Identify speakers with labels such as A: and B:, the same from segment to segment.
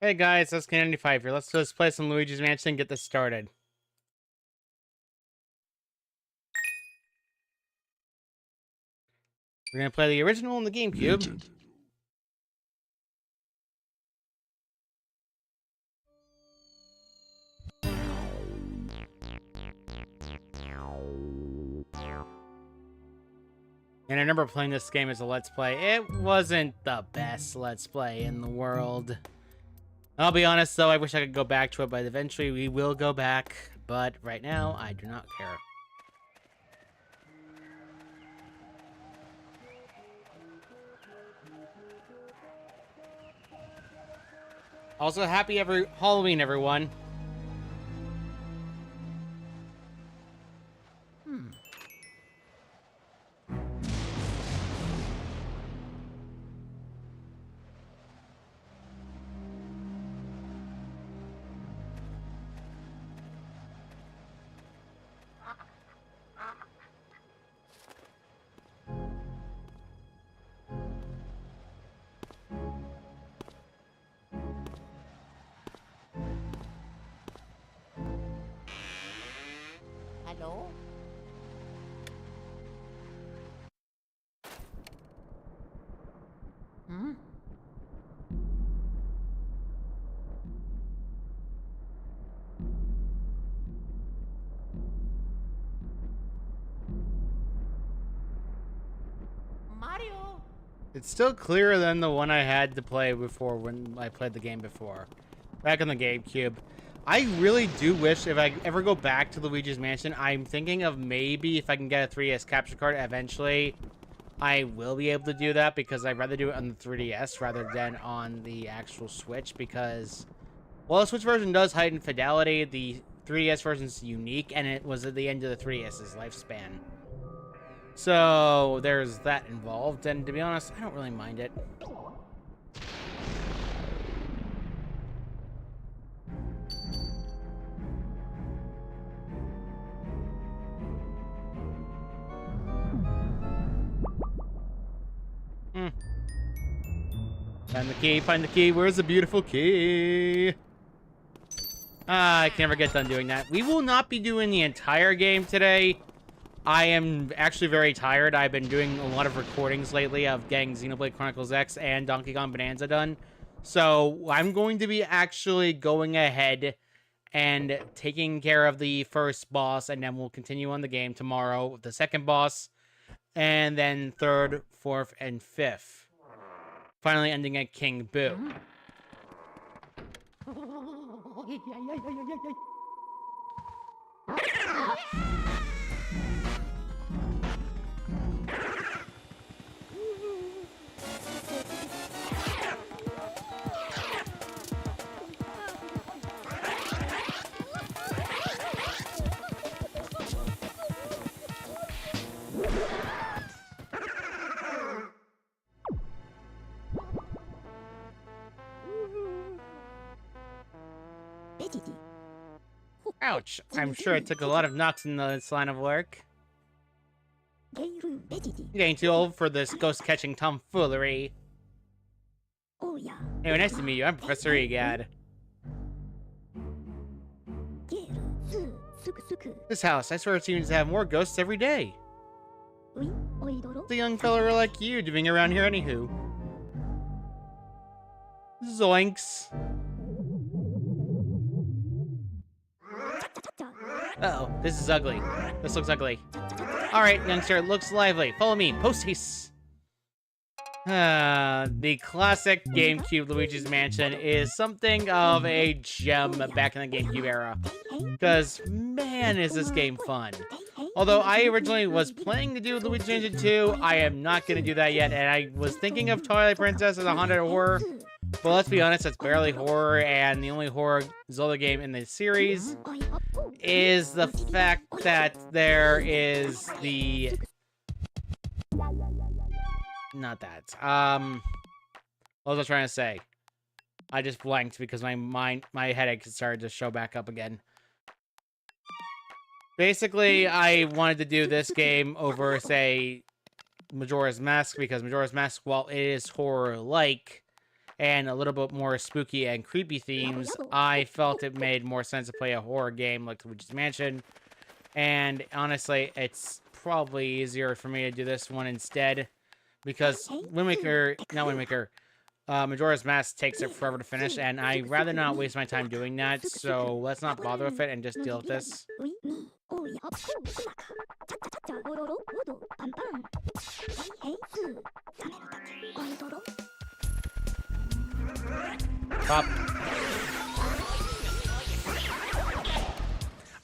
A: Hey guys, that's K95 here. Let's just play some Luigi's Mansion and get this started. We're gonna play the original on the GameCube.
B: Muted.
A: And I remember playing this game as a Let's Play. It wasn't the best Let's Play in the world. I'll be honest though, I wish I could go back to it, but eventually we will go back. But right now, I do not care. Also, happy Halloween, everyone.
C: Hello? Hmm? Mario?
A: It's still clearer than the one I had to play before when I played the game before. Back on the GameCube. I really do wish if I ever go back to Luigi's Mansion, I'm thinking of maybe if I can get a 3DS capture card eventually, I will be able to do that because I'd rather do it on the 3DS rather than on the actual Switch because, well, the Switch version does heighten fidelity, the 3DS version is unique, and it was at the end of the 3DS's lifespan. So, there's that involved, and to be honest, I don't really mind it. Find the key, where's the beautiful key? Ah, I can never get done doing that. We will not be doing the entire game today. I am actually very tired. I've been doing a lot of recordings lately of getting Xenoblade Chronicles X and Donkey Kong Bonanza done. So I'm going to be actually going ahead and taking care of the first boss, and then we'll continue on the game tomorrow with the second boss, and then third, fourth, and fifth. Finally ending at King Boo. Ouch, I'm sure it took a lot of knocks in this line of work. Getting too old for this ghost-catching tomfoolery. Anyway, nice to meet you. I'm Professor Egad. This house, I swear it seems to have more ghosts every day. What's a young fella like you doing around here anywho? Zoinks. Uh-oh, this is ugly. This looks ugly. Alright, youngster, it looks lively. Follow me, post haste. The classic GameCube Luigi's Mansion is something of a gem back in the GameCube era. Because, man, is this game fun. Although I originally was planning to do Luigi's Mansion 2, I am not going to do that yet, and I was thinking of Twilight Princess as a haunted horror. But let's be honest, it's barely horror, and the only horror Zelda game in the series is the fact that there is the... Not that. What was I trying to say? I just blanked because my headache started to show back up again. Basically, I wanted to do this game over, say, Majora's Mask, because Majora's Mask, while it is horror-like, and a little bit more spooky and creepy themes, I felt it made more sense to play a horror game like Luigi's Mansion. And honestly, it's probably easier for me to do this one instead, because Majora's Mask takes it forever to finish, and I'd rather not waste my time doing that, so let's not bother with it and just deal with this. Pop.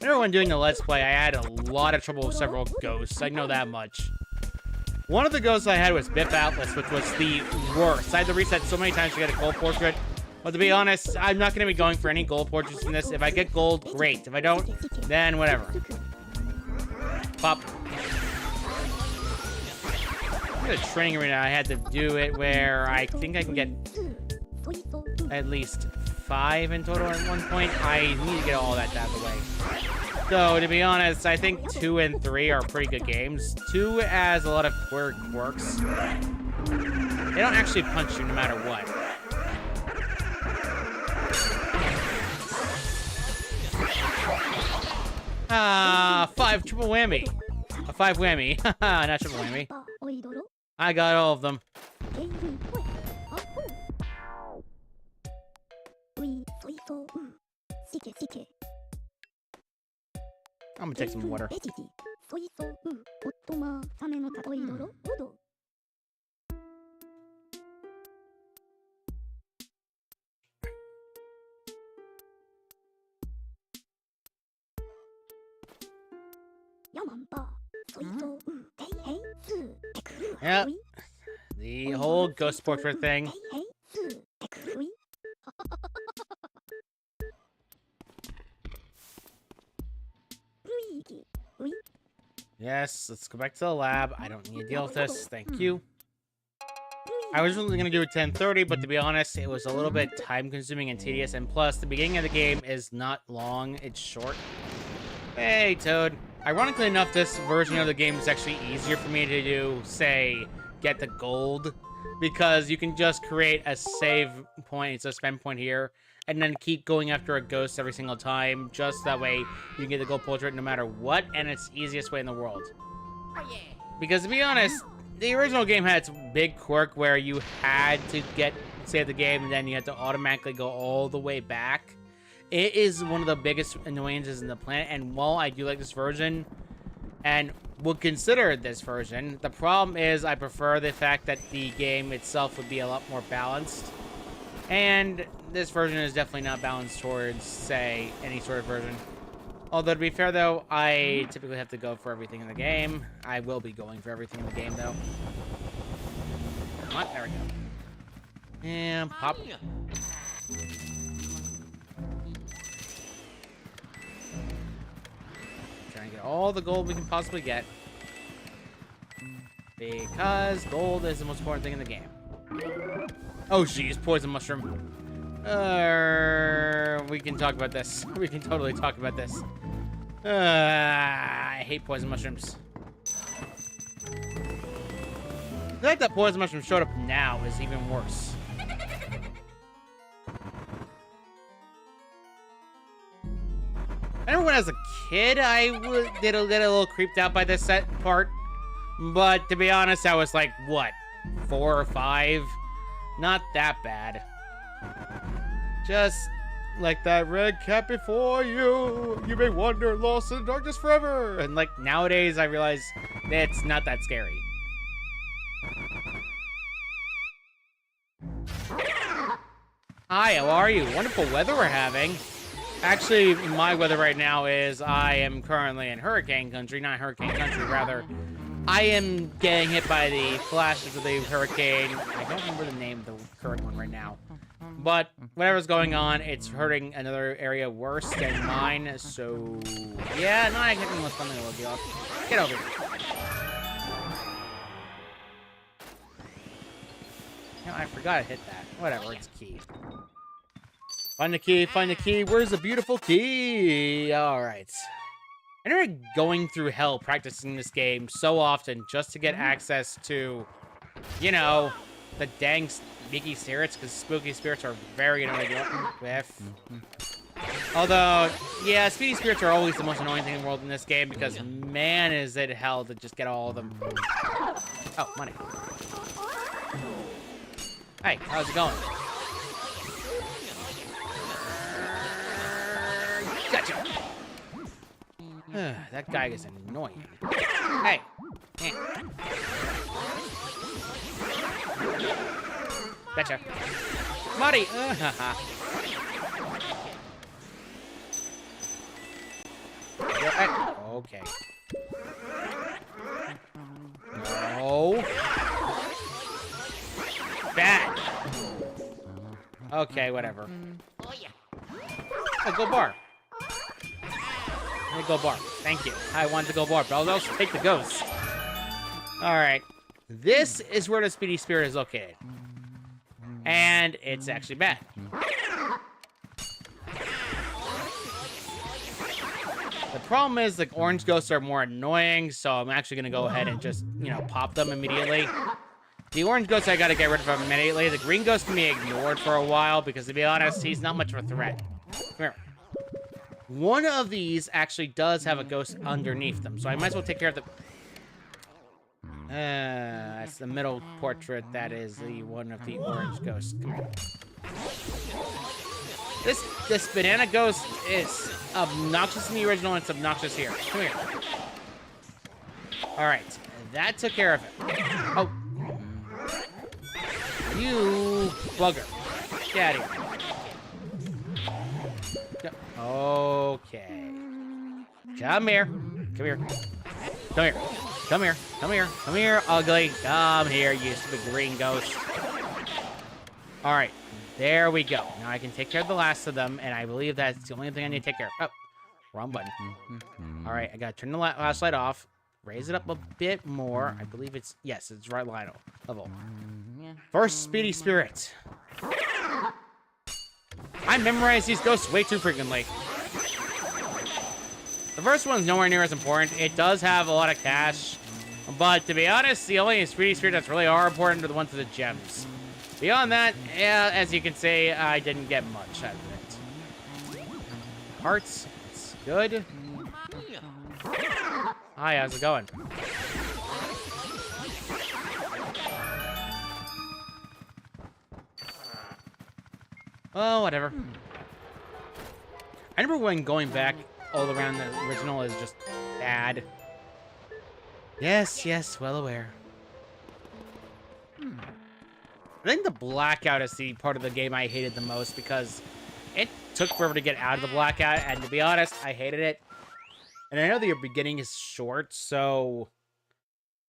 A: I remember when doing the Let's Play, I had a lot of trouble with several ghosts. I know that much. One of the ghosts I had was Biff Atlas, which was the worst. I had to reset so many times to get a gold portrait. But to be honest, I'm not going to be going for any gold portraits in this. If I get gold, great. If I don't, then whatever. Pop. In the training arena, I had to do it where I think I can get at least 5 in total at one point. I need to get all that out of the way. So, to be honest, I think 2 and 3 are pretty good games. 2 has a lot of quirks. They don't actually punch you no matter what. 5 triple whammy. A 5 whammy. Not triple whammy. I got all of them. I'm gonna take some water. Yep. The whole ghost portrait thing. Yes, let's go back to the lab. I don't need to deal with this. Thank you. I was really going to do it 10:30, but to be honest, it was a little bit time-consuming and tedious. And plus, the beginning of the game is not long. It's short. Hey, Toad. Ironically enough, this version of the game is actually easier for me to do, say, get the gold. Because you can just create a save point, it's a spend point here, and then keep going after a ghost every single time. Just that way, you can get the gold portrait no matter what, and it's the easiest way in the world.
C: Oh, yeah.
A: Because to be honest, the original game had its big quirk where you had to save the game, and then you had to automatically go all the way back. It is one of the biggest annoyances in the planet, and while I do like this version, and would consider this version, the problem is I prefer the fact that the game itself would be a lot more balanced. And this version is definitely not balanced towards, say, any sort of version. Although, to be fair, though, I typically have to go for everything in the game. I will be going for everything in the game, though. Come on, there we go. And pop. Trying to get all the gold we can possibly get. Because gold is the most important thing in the game. Oh, geez, poison mushroom. We can talk about this. We can totally talk about this. I hate poison mushrooms. The fact that poison mushroom showed up now is even worse. I remember when I was a kid, I did get a little creeped out by this part. But to be honest, I was like, what, 4 or 5? Not that bad. Just like that red cat before you, you may wander lost in the darkness forever. And like nowadays, I realize it's not that scary. Hi, how are you? Wonderful weather we're having. Actually, my weather right now is I am currently in hurricane country, not hurricane country, rather. I am getting hit by the flashes of the hurricane. I don't remember the name of the current one right now. But whatever's going on, it's hurting another area worse than mine. So, yeah, not hitting with something that will be off. Get over here. No, I forgot to hit that. Whatever, it's key. Find the key, find the key. Where's the beautiful key? All right. I remember going through hell practicing this game so often just to get access to, you know, the dang spooky spirits, because spooky spirits are very annoying to deal with. Although, yeah, speedy spirits are always the most annoying thing in the world in this game, because man, is it hell to just get all of them. Oh, money. Hey, how's it going? Gotcha. That guy is annoying. Hey. Gotcha. Marty. Okay. No. Bad. Okay, whatever. Oh, go bar. Go bar. Thank you. I wanted to go bar, but I'll also take the ghost. Alright. This is where the Speedy Spirit is located. And it's actually bad. The problem is the orange ghosts are more annoying, so I'm actually going to go ahead and just, you know, pop them immediately. The orange ghost I got to get rid of him immediately. The green ghost can be ignored for a while because, to be honest, he's not much of a threat. Come here. One of these actually does have a ghost underneath them, so I might as well take care of the... that's the middle portrait. That is the one of the orange ghosts. Come here. This banana ghost is obnoxious in the original, and it's obnoxious here. Come here. All right, that took care of it. Oh, you bugger! Get out of here. Okay. Come here. Come here. Come here. Come here. Come here. Come here, ugly. Come here, you stupid green ghost. All right. There we go. Now I can take care of the last of them, and I believe that's the only thing I need to take care of. Oh, wrong button. All right, I got to turn the last light off. Raise it up a bit more. I believe it's... Yes, it's right level. First Speedy Spirit. I memorize these ghosts way too frequently. The first one's nowhere near as important. It does have a lot of cash. But to be honest, the only Speedy Spirit that's really are important are the ones with the gems. Beyond that, yeah, as you can see, I didn't get much out of it. Hearts, it's good. Hi, how's it going? Oh, whatever. I remember when going back all around the original is just bad. Yes, well aware. I think the blackout is the part of the game I hated the most because it took forever to get out of the blackout, and to be honest, I hated it. And I know that your beginning is short, so...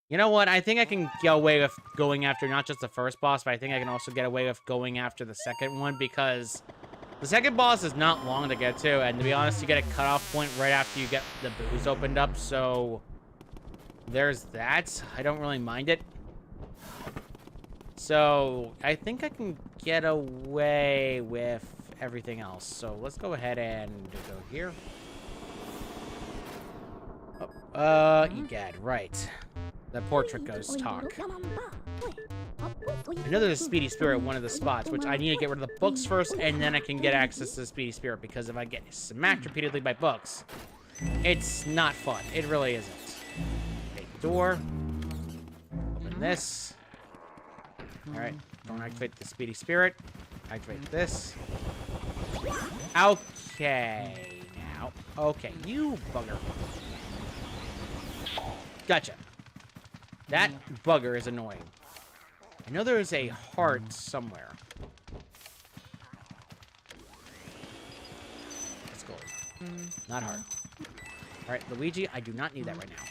A: You know what? I think I can get away with going after not just the first boss, but I think I can also get away with going after the second one, because the second boss is not long to get to, and to be honest, you get a cutoff point right after you get the booze opened up, so... There's that. I don't really mind it. So, I think I can get away with everything else. So, let's go ahead and go here. Oh, egad, right. The portrait ghost talk. I know there's a Speedy Spirit at one of the spots, which I need to get rid of the books first, and then I can get access to the Speedy Spirit, because if I get smacked repeatedly by books, it's not fun. It really isn't. Okay, door. Open this. Alright, don't activate the Speedy Spirit. Activate this. Okay, now. Okay, you bugger. Gotcha. That bugger is annoying. I know there is a heart somewhere. It's gold. Not heart. Alright, Luigi, I do not need that right now.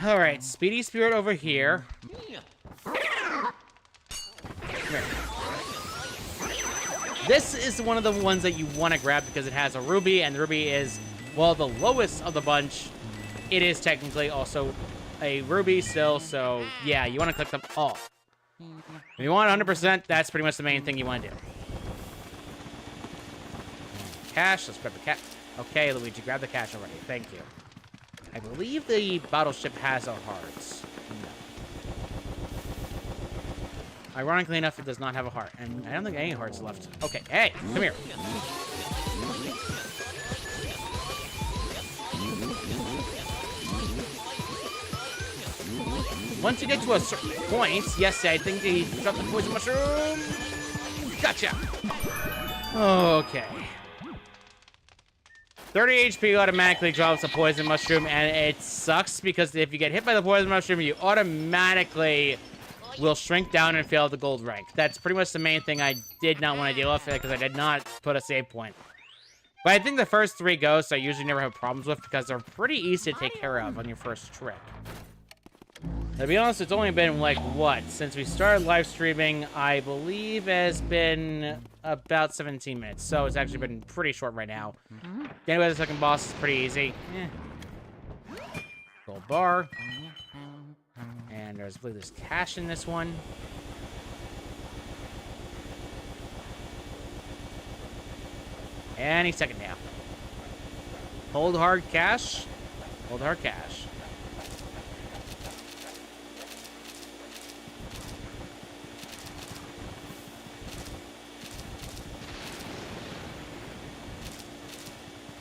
A: Alright, Speedy Spirit over here. Come here. This is one of the ones that you want to grab because it has a ruby, and the ruby is, well, the lowest of the bunch. It is technically also a ruby still, so yeah, you want to click them all. If you want 100%, that's pretty much the main thing you want to do. Cash, let's grab the cash. Okay, Luigi, grab the cash already. Thank you. I believe the battleship has our hearts. No. Ironically enough, it does not have a heart, and I don't think any hearts left. Okay, hey, come here. Once you get to a certain point, yes, I think he dropped the poison mushroom. Gotcha. Okay. 30 HP automatically drops a poison mushroom, and it sucks because if you get hit by the poison mushroom, you automatically will shrink down and fail the gold rank. That's pretty much the main thing I did not want to deal with because I did not put a save point. But I think the first 3 ghosts I usually never have problems with because they're pretty easy to take care of on your first trip. To be honest, it's only been, like, what? Since we started live streaming, I believe it has been about 17 minutes. So it's actually been pretty short right now. Anyway, the second boss is pretty easy. Gold bar. And I believe there's cash in this one. Any second now. Hold hard cash. Hold hard cash.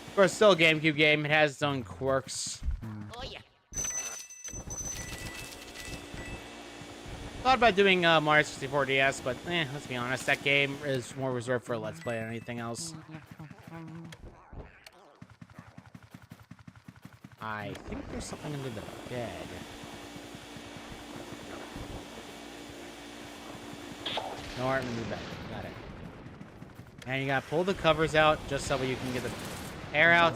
A: Of course, still a GameCube game. It has its own quirks.
C: Oh, yeah.
A: Thought about doing Mario 64 DS, but let's be honest, that game is more reserved for Let's Play than anything else. I think there's something under the bed. No art under the bed. Got it. And you gotta pull the covers out just so you can get the air out.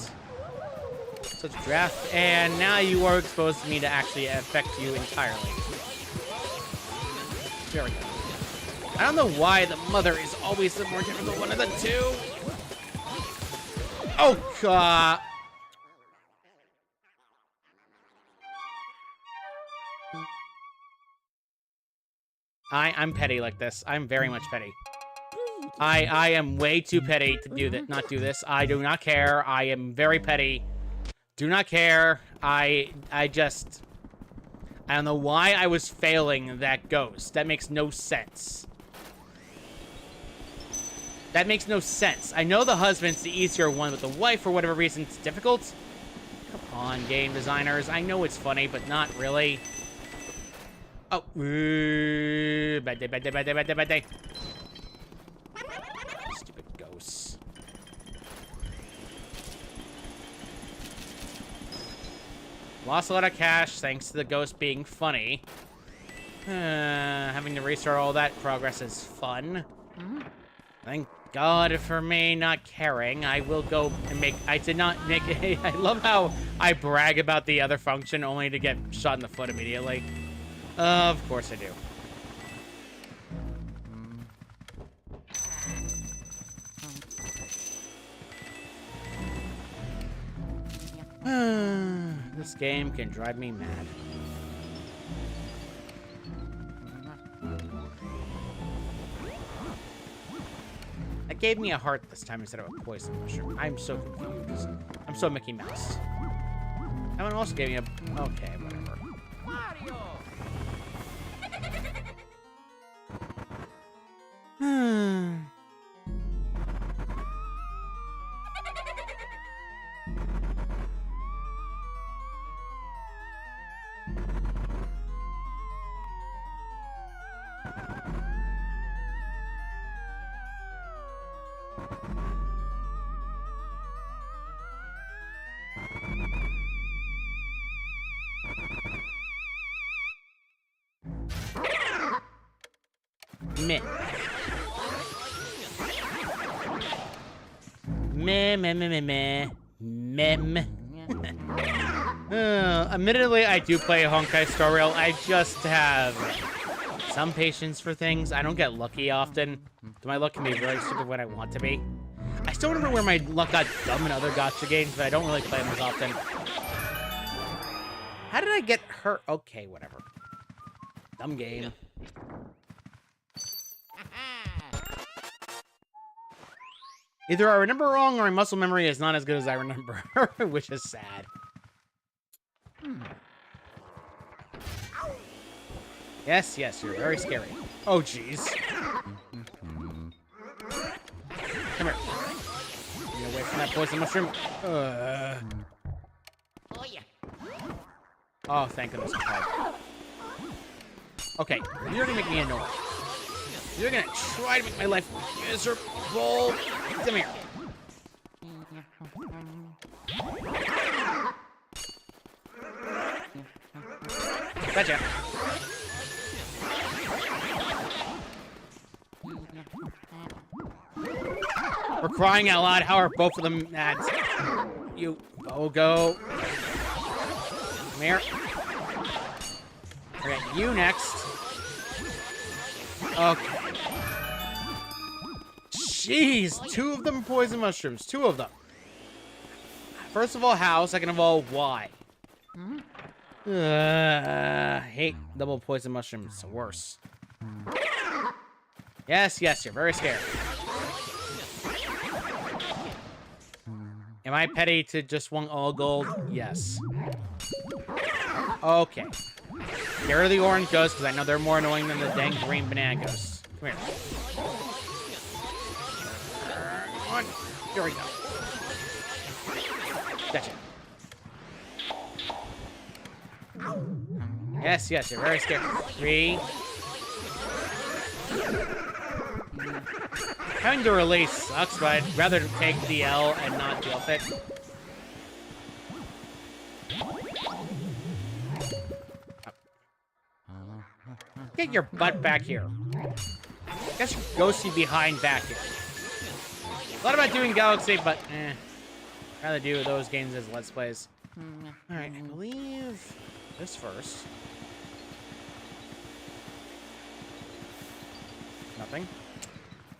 A: So it's draft, and now you are exposed to me to actually affect you entirely. There we go. I don't know why the mother is always the more difficult one of the two. Oh, God. I'm petty like this. I'm very much petty. I am way too petty to do that. Not do this. I do not care. I am very petty. Do not care. I don't know why I was failing that ghost. That makes no sense. That makes no sense. I know the husband's the easier one, but the wife, for whatever reason, it's difficult. Come on, game designers. I know it's funny, but not really. Oh, bad day, bad day, bad day, bad day, bad day. Stupid ghosts. Lost a lot of cash thanks to the ghost being funny. Having to restart all that progress is fun. Thank God for me not caring. I will go and make... I did not make... I love how I brag about the other function only to get shot in the foot immediately. Of course I do. This game can drive me mad. That gave me a heart this time instead of a poison mushroom. I'm so confused. I'm so Mickey Mouse. That one also gave me a... Okay, whatever. Mario! Meh. Meh, meh, meh, meh, meh. Meh. Admittedly, I do play Honkai Star Rail. I just have some patience for things. I don't get lucky often. My luck can be really stupid when I want to be. I still remember where my luck got dumb in other gacha games, but I don't really play them as often. How did I get hurt? Okay, whatever. Dumb game. Either I remember wrong or my muscle memory is not as good as I remember, which is sad. Yes, yes, you're very scary. Oh, jeez. Come here. Get away from that poison mushroom.
C: Oh, yeah.
A: Oh, thank goodness. Okay, you're gonna make me annoyed. You're gonna try to make my life miserable. Come here. Gotcha. We're crying out loud. How are both of them mad? You go. Come here. Okay, you next. Okay. Jeez, 2 of them are poison mushrooms. 2 of them. First of all, how? Second of all, why? Hate double poison mushrooms. Worse. Yes, yes, you're very scared. Am I petty to just want all gold? Yes. Okay. Get rid of the orange ghosts, because I know they're more annoying than the dang green banana ghosts. Come here. Come on. Here we go. Gotcha. Yes, yes, you're very scared. 3. Having to release sucks, but I'd rather take the L and not deal with it. Get your butt back here. Get your ghosty behind back here. Thought about doing Galaxy, but I'd rather do those games as Let's Plays. Alright, I believe this first. Nothing.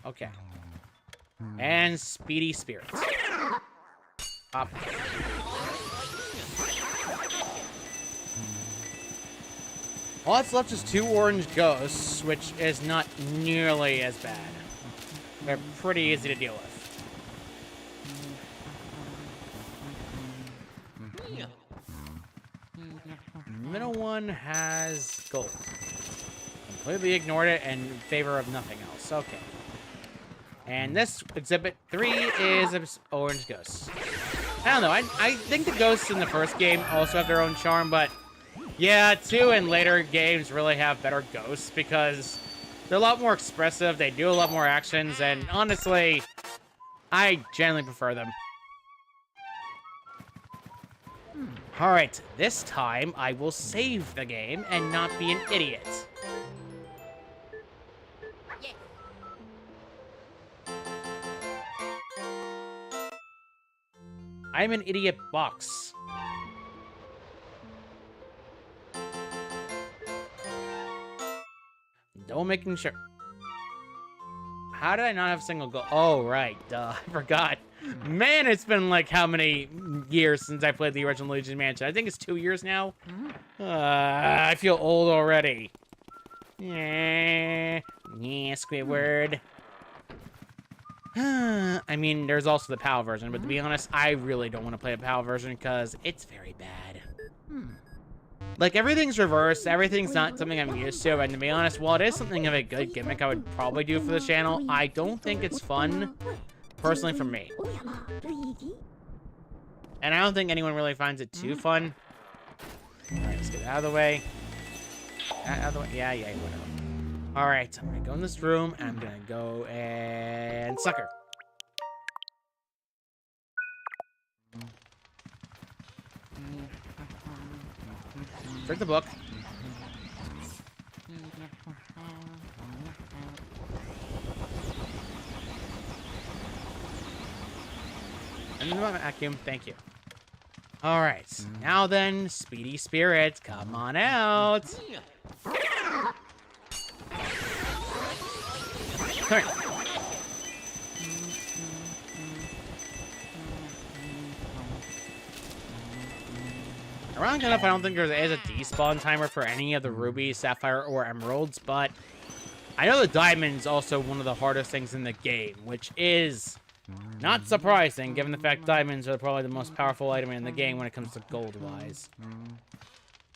A: Okay. And Speedy Spirits. Up. All that's left is 2 orange ghosts, which is not nearly as bad. They're pretty easy to deal with. The middle one has gold. Completely ignored it in favor of nothing else. Okay. And this exhibit 3 is orange ghosts. I don't know. I think the ghosts in the first game also have their own charm, but yeah, 2 and later games really have better ghosts because they're a lot more expressive. They do a lot more actions, and honestly, I generally prefer them. Alright, this time I will save the game and not be an idiot.
C: Yeah.
A: I'm an idiot box. Don't making sure. How did I not have a single goal? Oh, right. Duh. I forgot. Man, it's been like how many years since I played the original Luigi's Mansion? I think it's 2 years now. I feel old already. Yeah, Squidward. I mean, there's also the PAL version, but to be honest, I really don't want to play a PAL version because it's very bad. Like, everything's reversed, everything's not something I'm used to, and to be honest, while it is something of a good gimmick I would probably do for the channel, I don't think it's fun, personally, for me. And I don't think anyone really finds it too fun. Alright, let's get it out of the way. Out of the way? Yeah, whatever. Alright, I'm gonna go in this room, and I'm gonna go and sucker. Drink the book. And the vacuum, thank you. Alright, now then, Speedy Spirits, come on out. Come here. Ironically enough, I don't think there is a despawn timer for any of the rubies, sapphire, or emeralds, but I know the diamond's also one of the hardest things in the game, which is not surprising, given the fact diamonds are probably the most powerful item in the game when it comes to gold-wise.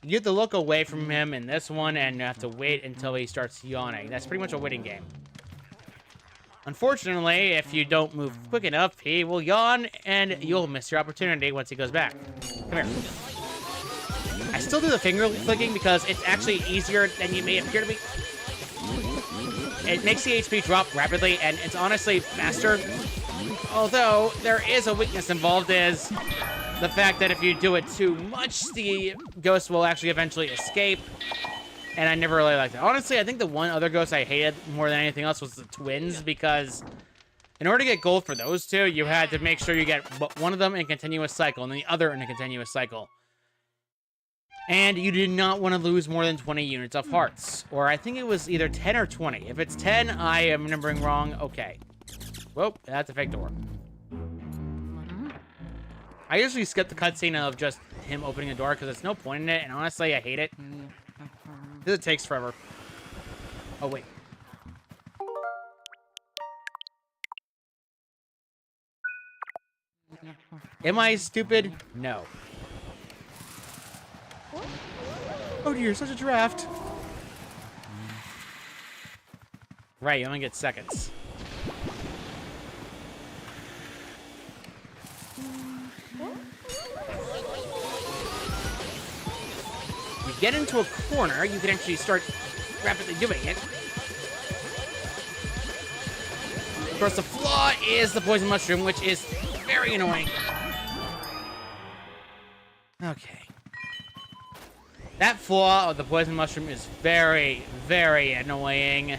A: You have to look away from him in this one, and you have to wait until he starts yawning. That's pretty much a waiting game. Unfortunately, if you don't move quick enough, he will yawn, and you'll miss your opportunity once he goes back. Come here. I still do the finger clicking because it's actually easier than you may appear to be. It makes the HP drop rapidly, and it's honestly faster. Although, there is a weakness involved, is the fact that if you do it too much, the ghost will actually eventually escape. And I never really liked it. Honestly, I think the one other ghost I hated more than anything else was the twins, because in order to get gold for those two, you had to make sure you get one of them in a continuous cycle and the other in a continuous cycle. And you did not want to lose more than 20 units of hearts. Or I think it was either 10 or 20. If it's 10, I am remembering wrong. Okay. Whoop, that's a fake door. I usually skip the cutscene of just him opening the door because there's no point in it, and honestly, I hate it. Because it takes forever. Oh, wait. Am I stupid? No. Oh dear, such a draft. Right, you only get seconds. You get into a corner, you can actually start rapidly doing it. Of course, the flaw is the poison mushroom, which is very annoying. Okay. That flaw of the poison mushroom is very, very annoying.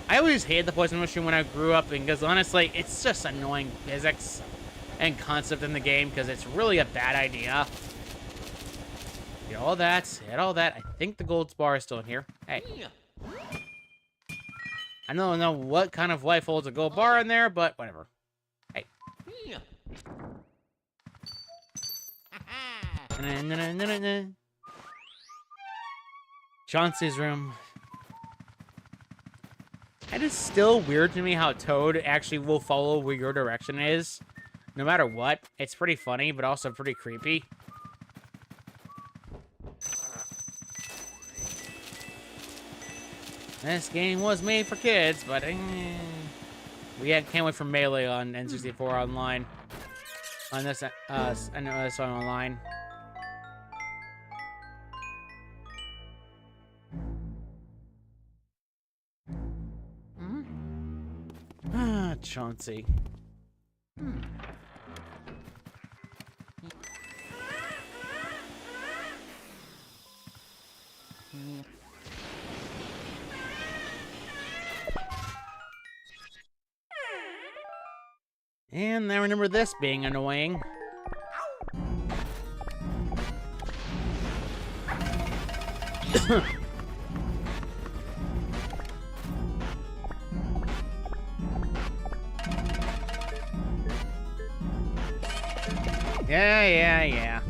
A: I always hated the poison mushroom when I grew up because honestly, it's just annoying physics and concept in the game because it's really a bad idea. Get all that, get all that. I think the gold bar is still in here. Hey. I don't know what kind of life holds a gold bar in there, but whatever. Hey. Chauncey's room. It is still weird to me how Toad actually will follow where your direction is. No matter what. It's pretty funny, but also pretty creepy. This game was made for kids, but we can't wait for Melee on N64 online. On this, I know this one online. Ah, Chauncey. And I remember this being annoying. Yeah.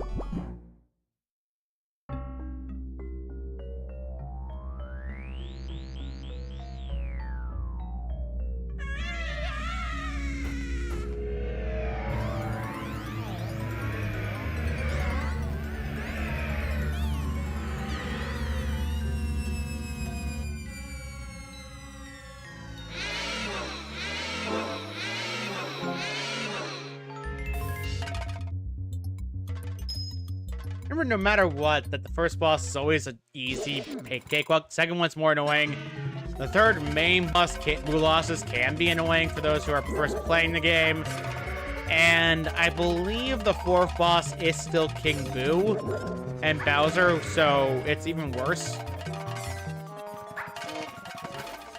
A: Remember, no matter what, that the first boss is always an easy cakewalk. The second one's more annoying. The third main boss, bosses, can be annoying for those who are first playing the game. And I believe the fourth boss is still King Boo and Bowser, so it's even worse.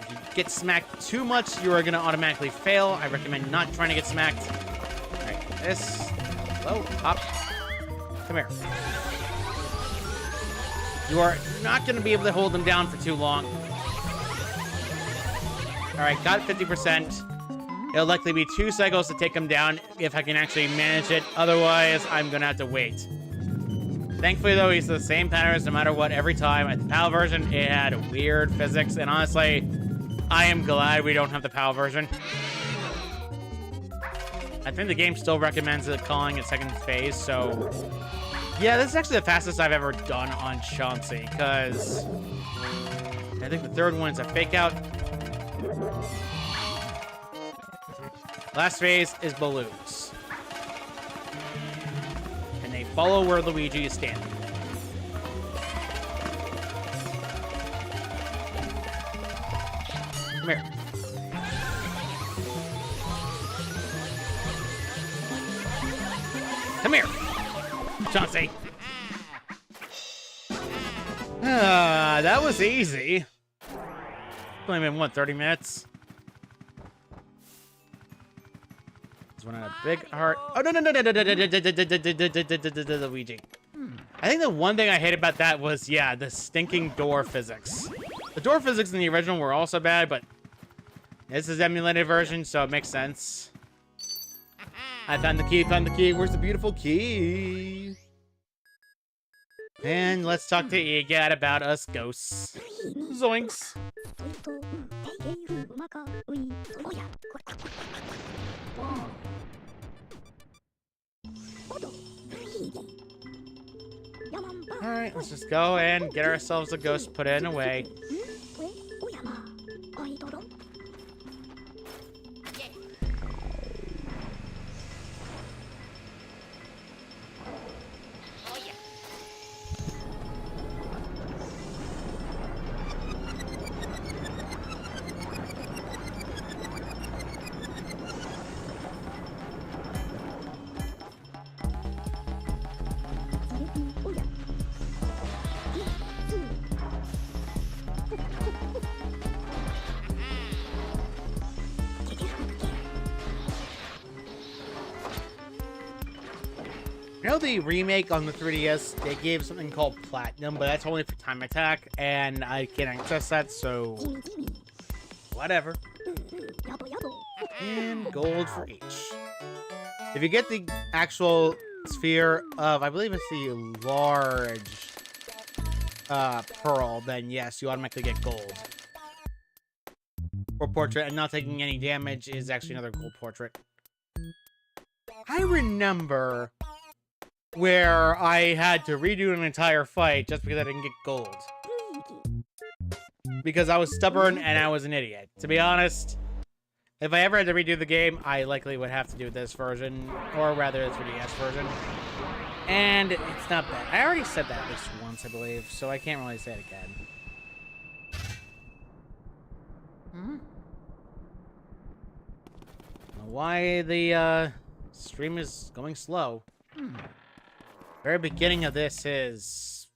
A: If you get smacked too much, you are going to automatically fail. I recommend not trying to get smacked. All right, this. Hello, hop. Come here. You are not going to be able to hold them down for too long. All right, got 50%. It'll likely be 2 cycles to take them down if I can actually manage it. Otherwise, I'm going to have to wait. Thankfully, though, he's the same patterns no matter what every time. At the PAL version, it had weird physics. And honestly, I am glad we don't have the PAL version. I think the game still recommends it calling it second phase, so Yeah, this is actually the fastest I've ever done on Chauncey, because I think the third one is a fake out. Last phase is balloons. And they follow where Luigi is standing. Come here. Come here, Chauncey. That was easy. Only been, what, 30 minutes? This one had a big heart. Oh, no, Luigi. I think the one thing I hate about that was, yeah, the stinking door physics. The door physics in the original were also bad, but this is emulated version, so it makes sense. I found the key, Where's the beautiful key? And let's talk to EGAT about us ghosts. Zoinks. Alright, let's just go and get ourselves a ghost put in away. You know the remake on the 3DS, they gave something called Platinum, but that's only for Time Attack, and I can't access that, so whatever. And gold for each. If you get the actual sphere of, I believe it's the large pearl, then yes, you automatically get gold. For portrait, and not taking any damage is actually another gold portrait. I remember where I had to redo an entire fight just because I didn't get gold. Because I was stubborn and I was an idiot. To be honest, if I ever had to redo the game, I likely would have to do this version, or rather the 3DS version. And it's not bad. I already said that at least once, I believe, so I can't really say it again. I don't know why the stream is going slow. Very beginning of this is...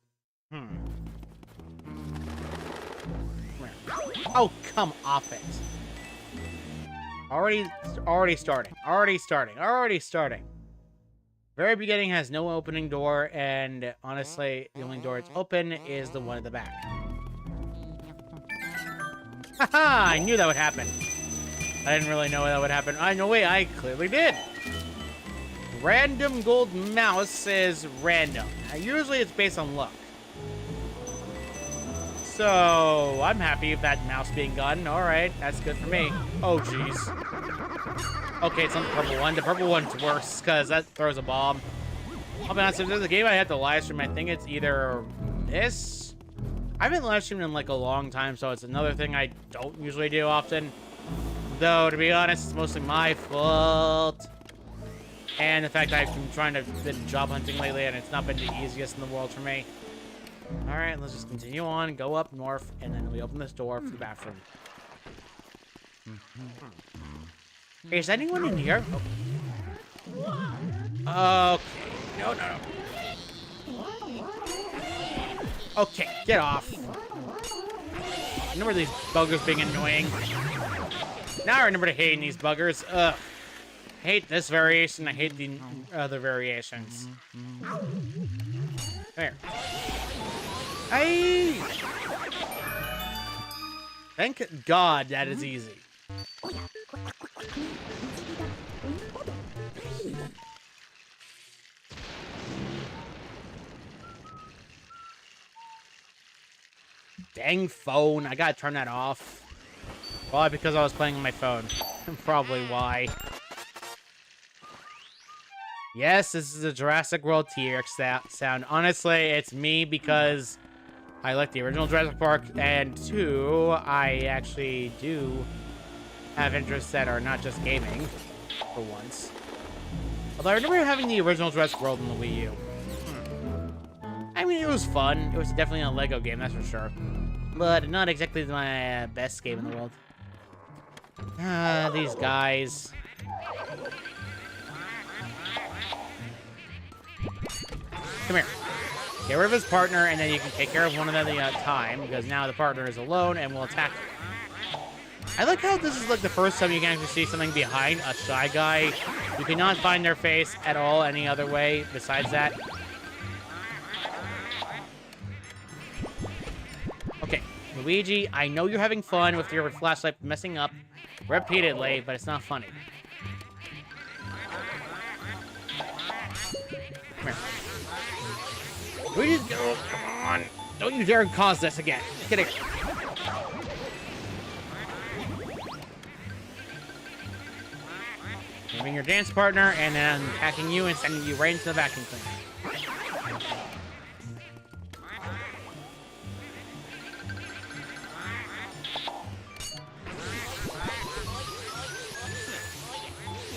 A: Oh, come off it. Already starting. Very beginning has no opening door, and honestly, the only door it's open is the one at the back. Haha! I knew that would happen. I didn't really know that would happen. I clearly did. Random gold mouse is random. Usually it's based on luck. So, I'm happy with that mouse being gone. Alright, that's good for me. Oh, jeez. Okay, it's on the purple one. The purple one's worse, because that throws a bomb. I'll be honest, if there's a game I had to live stream, I think it's either this. I haven't live streamed in like a long time, so it's another thing I don't usually do often. Though, to be honest, it's mostly my fault. And the fact I've been trying to been job hunting lately, and it's not been the easiest in the world for me. Alright, let's just continue on, go up north, and then we open this door for the bathroom. Hey, is anyone in here? Oh. Okay. No. Okay, get off. I remember these buggers being annoying. Now I remember to hate these buggers. Ugh. I hate this variation. I hate the other variations. There. Hey! Thank God that is easy. Dang phone. I gotta turn that off. Probably because I was playing on my phone. Probably why. Yes, this is a Jurassic World T-Rex sound. Honestly, it's me because I like the original Jurassic Park, and 2, I actually do have interests that are not just gaming, for once. Although I remember having the original Jurassic World on the Wii U. I mean, it was fun. It was definitely a Lego game, that's for sure. But not exactly my best game in the world. Ah, these guys. Come here. Get rid of his partner, and then you can take care of one of them at a time, because now the partner is alone and will attack him. I like how this is like the first time you can actually see something behind a shy guy. You cannot find their face at all any other way besides that. Okay, Luigi, I know you're having fun with your flashlight messing up repeatedly, but it's not funny. Come here. Luigi, oh, come on. Don't you dare cause this again. Get it. Moving your dance partner, and then attacking you and sending you right into the vacuum cleaner.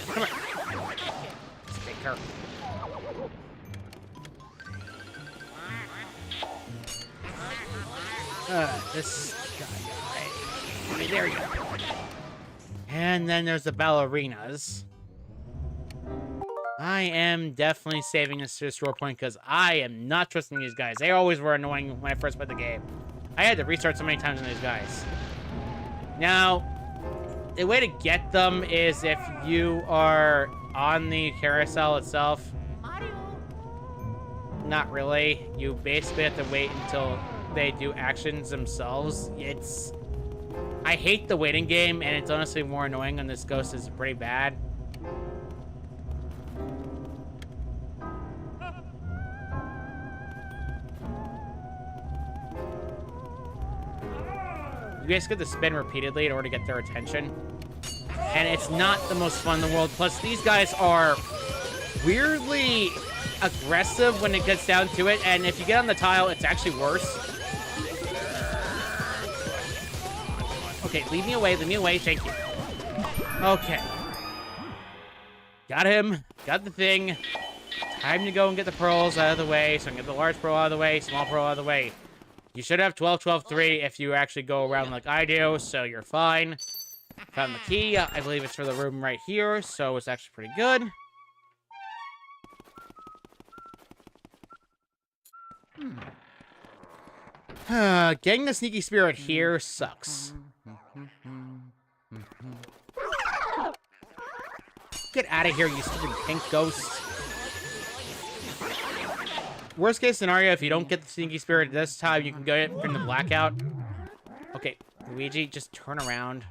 A: Come here. Let's take her. This guy. Okay, there you go. And then there's the ballerinas. I am definitely saving this to a store point because I am not trusting these guys. They always were annoying when I first played the game. I had to restart so many times on these guys. Now, the way to get them is if you are on the carousel itself. Not really. You basically have to wait until they do actions themselves. I hate the waiting game, and it's honestly more annoying when this ghost is pretty bad. You guys get to spin repeatedly in order to get their attention. And it's not the most fun in the world. Plus, these guys are weirdly aggressive when it gets down to it. And if you get on the tile, it's actually worse. Okay, leave me away, thank you. Okay. Got him, got the thing. Time to go and get the pearls out of the way. So I can get the large pearl out of the way, small pearl out of the way. You should have 12, 12, 3 if you actually go around like I do, so you're fine. Found the key. I believe it's for the room right here, so it's actually pretty good. Getting the sneaky spirit here sucks. Get out of here, you stupid pink ghost. Worst case scenario, if you don't get the sneaky spirit this time, you can go from the blackout. Okay, Luigi, just turn around.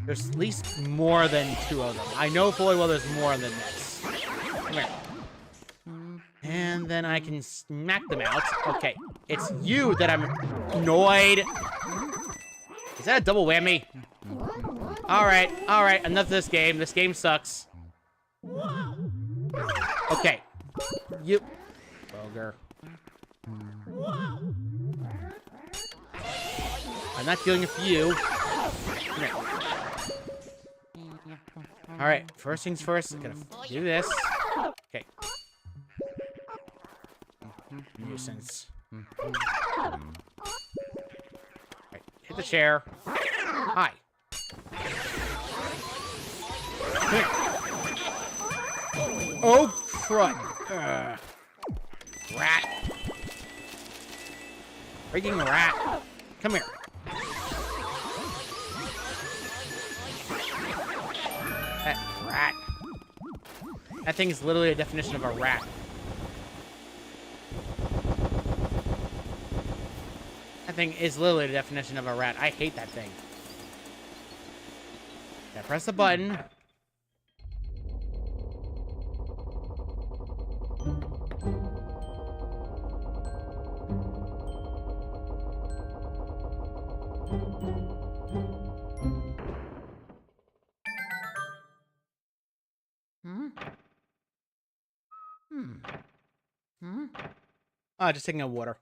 A: There's at least more than 2 of them. I know fully well there's more than this. Come here. And then I can smack them out. Okay, it's you that I'm annoyed. Is that a double whammy? Alright, enough of this game. This game sucks. Okay. You... Bogger. I'm not dealing with you. Come here. Alright, first things first. I'm gonna do this. Okay. Nuisance. Alright, hit the chair. Hi. Come here. Oh, crud. Rat. Freaking rat. Come here. That rat. That thing is literally a definition of a rat. That thing is literally the definition of a rat. I hate that thing. Yeah, press the button. Ah, just taking a water.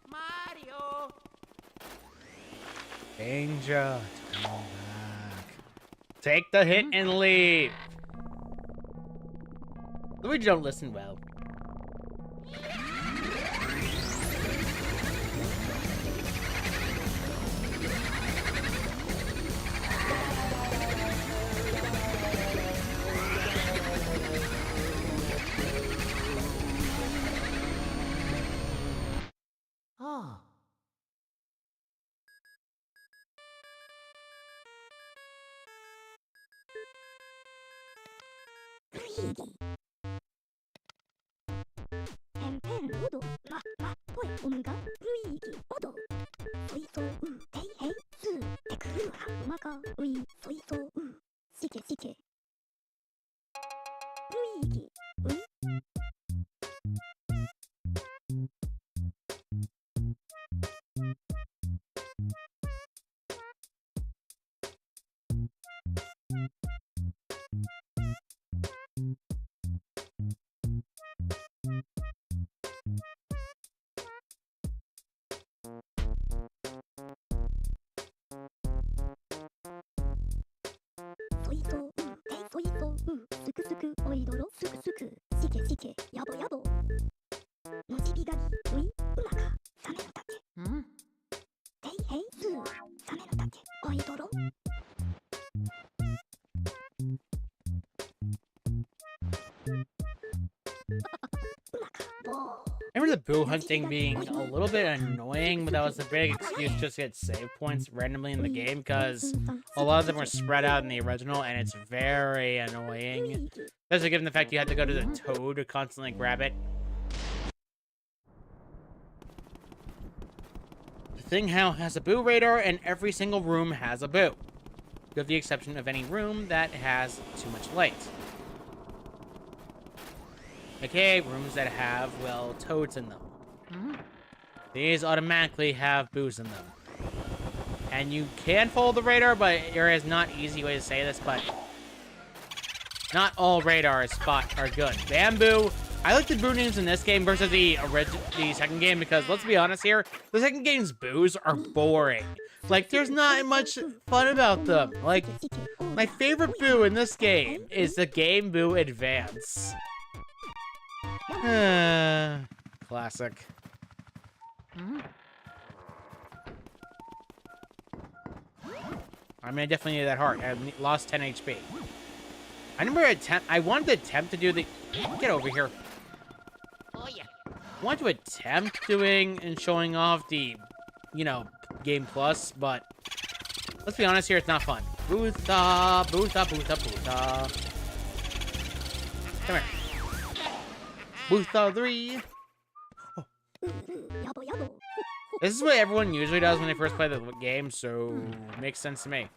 C: Mario.
A: Danger. Come back. Take the hit and leave. Luigi don't listen well.
C: Oh.
B: Luigi. Tempen odo. Ma, poi omga. Luigi odo. Soiso hei hei su. Te kuru ha umaka. Ui, soiso Sike sike. Luigi. Ui. Soiso hei soiso Suku suku oidoro suku suku. Sike sike. Yabo yabo. Nochibi gari. Ui, umaka. Same no take. Hei hei su. Same no take. Oidoro. Umaka. Bo.
A: I remember the boo hunting being a little bit annoying, but that was a big excuse just to get save points randomly in the game, because a lot of them were spread out in the original, and it's very annoying. Especially given the fact you had to go to the toad to constantly grab it. The thing how has a boo radar, and every single room has a boo, with the exception of any room that has too much light. AKA rooms that have, well, toads in them. These automatically have boos in them. And you can follow the radar, but there is not an easy way to say this, but not all radar spot are good. Bamboo, I like the boo names in this game versus the second game, because let's be honest here, the second game's boos are boring. Like, there's not much fun about them. Like, my favorite boo in this game is the Game Boo Advance. Classic. I mean, I definitely need that heart. I lost 10 HP. I wanted to attempt to do the... Get over here.
C: Oh yeah.
A: I wanted to attempt doing and showing off the, you know, Game Plus, but let's be honest here, it's not fun. Bootha, bootha, bootha, bootha. Come here. Bootha 3. Oh.
B: Yabo yabo.
A: This is what everyone usually does when they first play the game, so makes sense to me.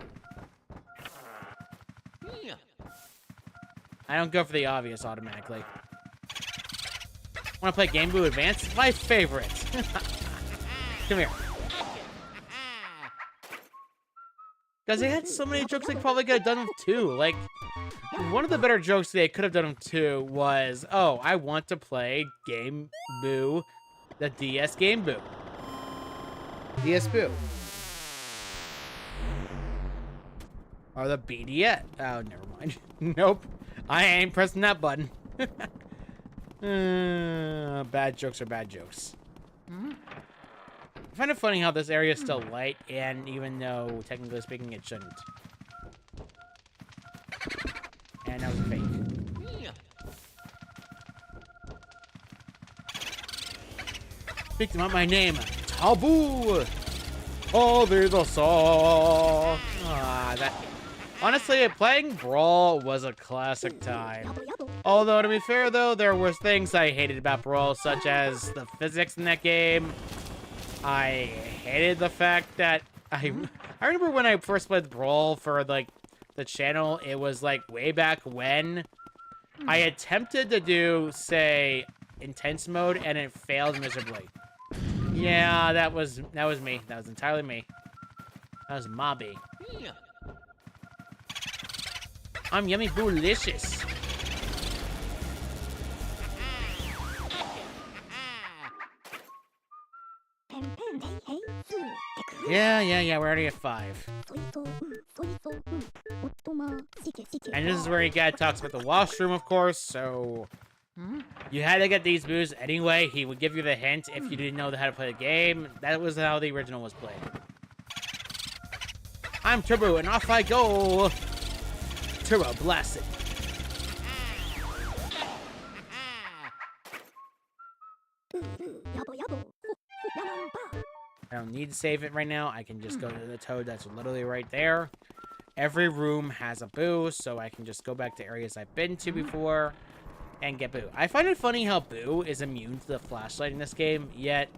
A: I don't go for the obvious automatically. Want to play Game Boo Advance? My favorite. Come here. Because they had so many jokes they probably could have done with 2. Like, one of the better jokes they could have done with 2 was, oh, I want to play Game Boo, the DS Game Boo. DS Boo. Or the BDS. Oh, never mind. Nope. I ain't pressing that button. Bad jokes are bad jokes. I find it funny how this area is still light, and even though, technically speaking, it shouldn't. And that was fake. Speak about my name. Taboo! Oh, there's a song. Honestly, playing Brawl was a classic time. Although, to be fair, though, there was things I hated about Brawl, such as the physics in that game. I hated the fact that I remember when I first played Brawl for, like, the channel, it was, like, way back when. I attempted to do, say, intense mode, and it failed miserably. Yeah, that was me. That was entirely me. That was Mobby. I'm yummy boolicious. Yeah, we're already at 5. And this is where he talks about the washroom, of course, so... You had to get these boos anyway. He would give you the hint if you didn't know how to play the game. That was how the original was played. I'm Turbo, and off I go! Turbo Blast it. I don't need to save it right now. I can just go to the toad that's literally right there. Every room has a boo, so I can just go back to areas I've been to before and get boo. I find it funny how boo is immune to the flashlight in this game, yet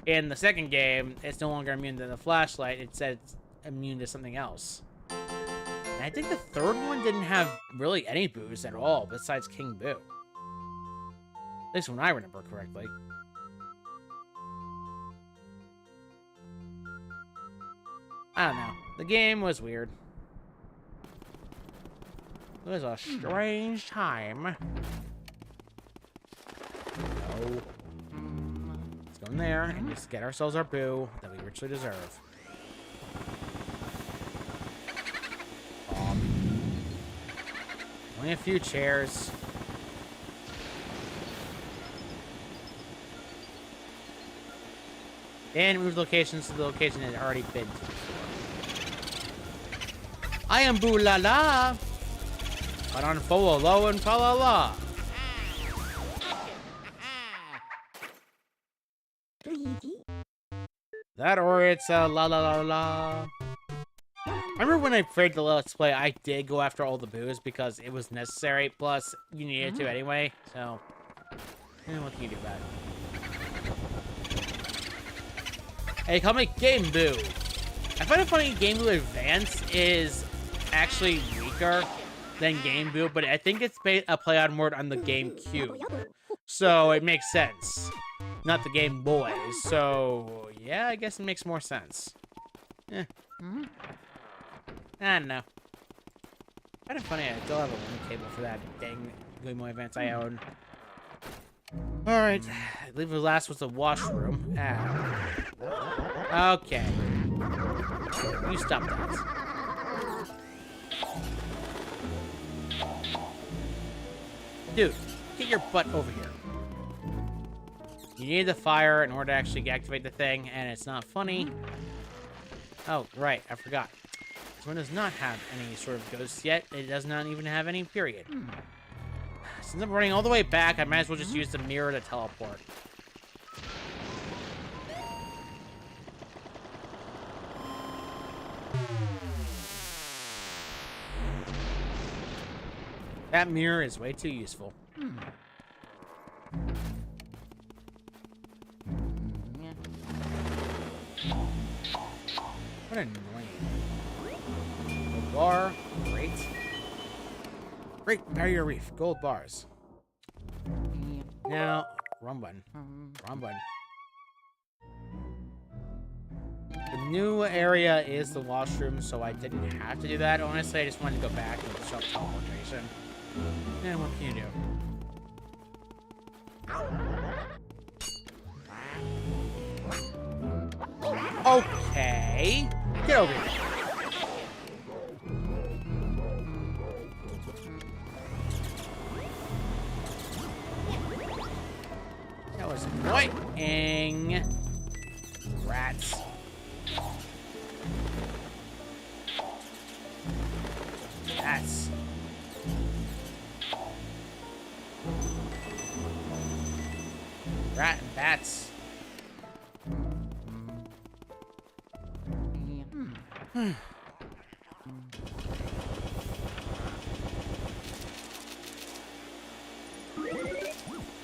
A: in the second game, it's no longer immune to the flashlight. It said it's immune to something else. And I think the third one didn't have really any boos at all besides King Boo. At least when I remember correctly. I don't know. The game was weird. It was a strange time. No. Let's go in there and just get ourselves our boo that we richly deserve. Only a few chairs. And move locations to the location it had already been to before. I am Boo La La. But on follow low and fa la la. That or it's la la la la. Remember when I played the Let's Play, I did go after all the boos because it was necessary. Plus, you needed to anyway. So, what can you do about it? Hey, call me Game Boo. I find it funny Game Boo Advance is actually weaker than Game Boo, but I think it's a play on word on the GameCube. So it makes sense. Not the Game Boy. So, yeah, I guess it makes more sense. Eh. I don't know. Kind of funny, I still have a link cable for that dang Game Boy Advance I own. Alright, I believe the last was the washroom. Okay. You stop that. Dude, get your butt over here. You need the fire in order to actually activate the thing, and it's not funny. Oh, right, I forgot. This one does not have any sort of ghosts yet. It does not even have any period. Since I'm running all the way back, I might as well just use the mirror to teleport. That mirror is way too useful. What annoying. Gold bar. Great. Great barrier reef. Gold bars. Now, wrong button. Wrong button. The new area is the washroom, so I didn't have to do that. Honestly, I just wanted to go back and show teleportation. And what can you do? Okay. Get over here. That was annoying. Rats. Rats. Rat and bats.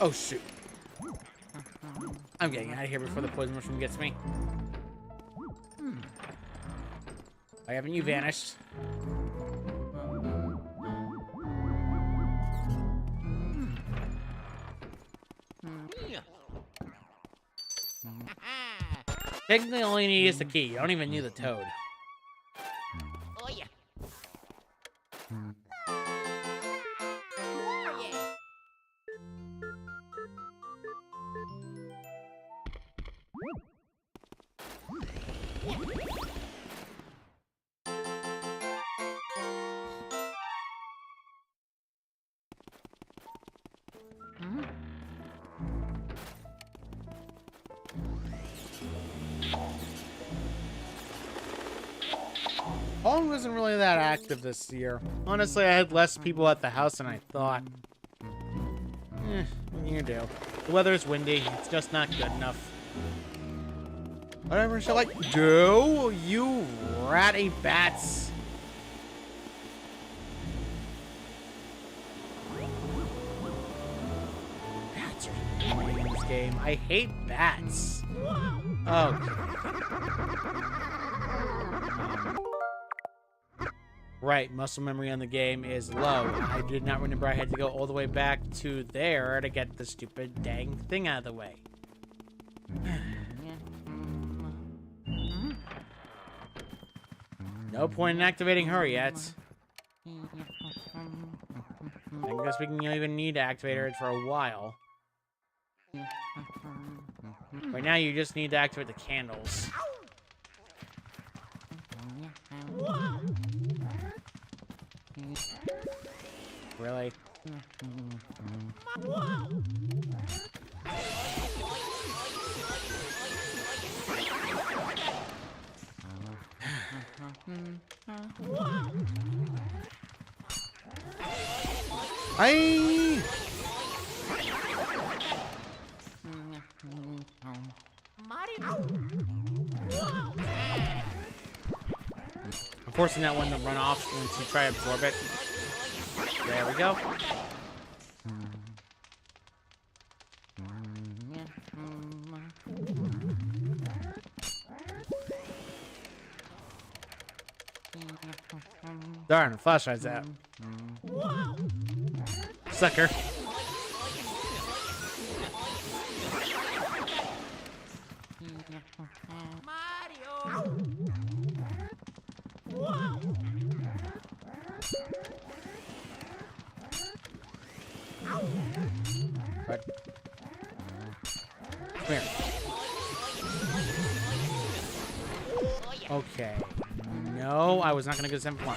A: Oh, shoot. I'm getting out of here before the poison mushroom gets me. Why haven't you vanished? Technically, all you need is the key. You don't even need the toad.
C: Oh yeah.
A: Home wasn't really that active this year. Honestly, I had less people at the house than I thought. You do. The weather's windy. It's just not good enough. Whatever shall I do? You ratty bats. Bats are annoying in this game. I hate bats. Oh. Right, muscle memory on the game is low. I did not remember I had to go all the way back to there to get the stupid dang thing out of the way. No point in activating her yet. I guess we can even need to activate her for a while. Right now, you just need to activate the candles. Really? Aye! I'm forcing that one to run off once you try to absorb it. There we go. Darn, flashlight's out. Sucker. Right. Come here. Okay. No, I was not going to go 7-1.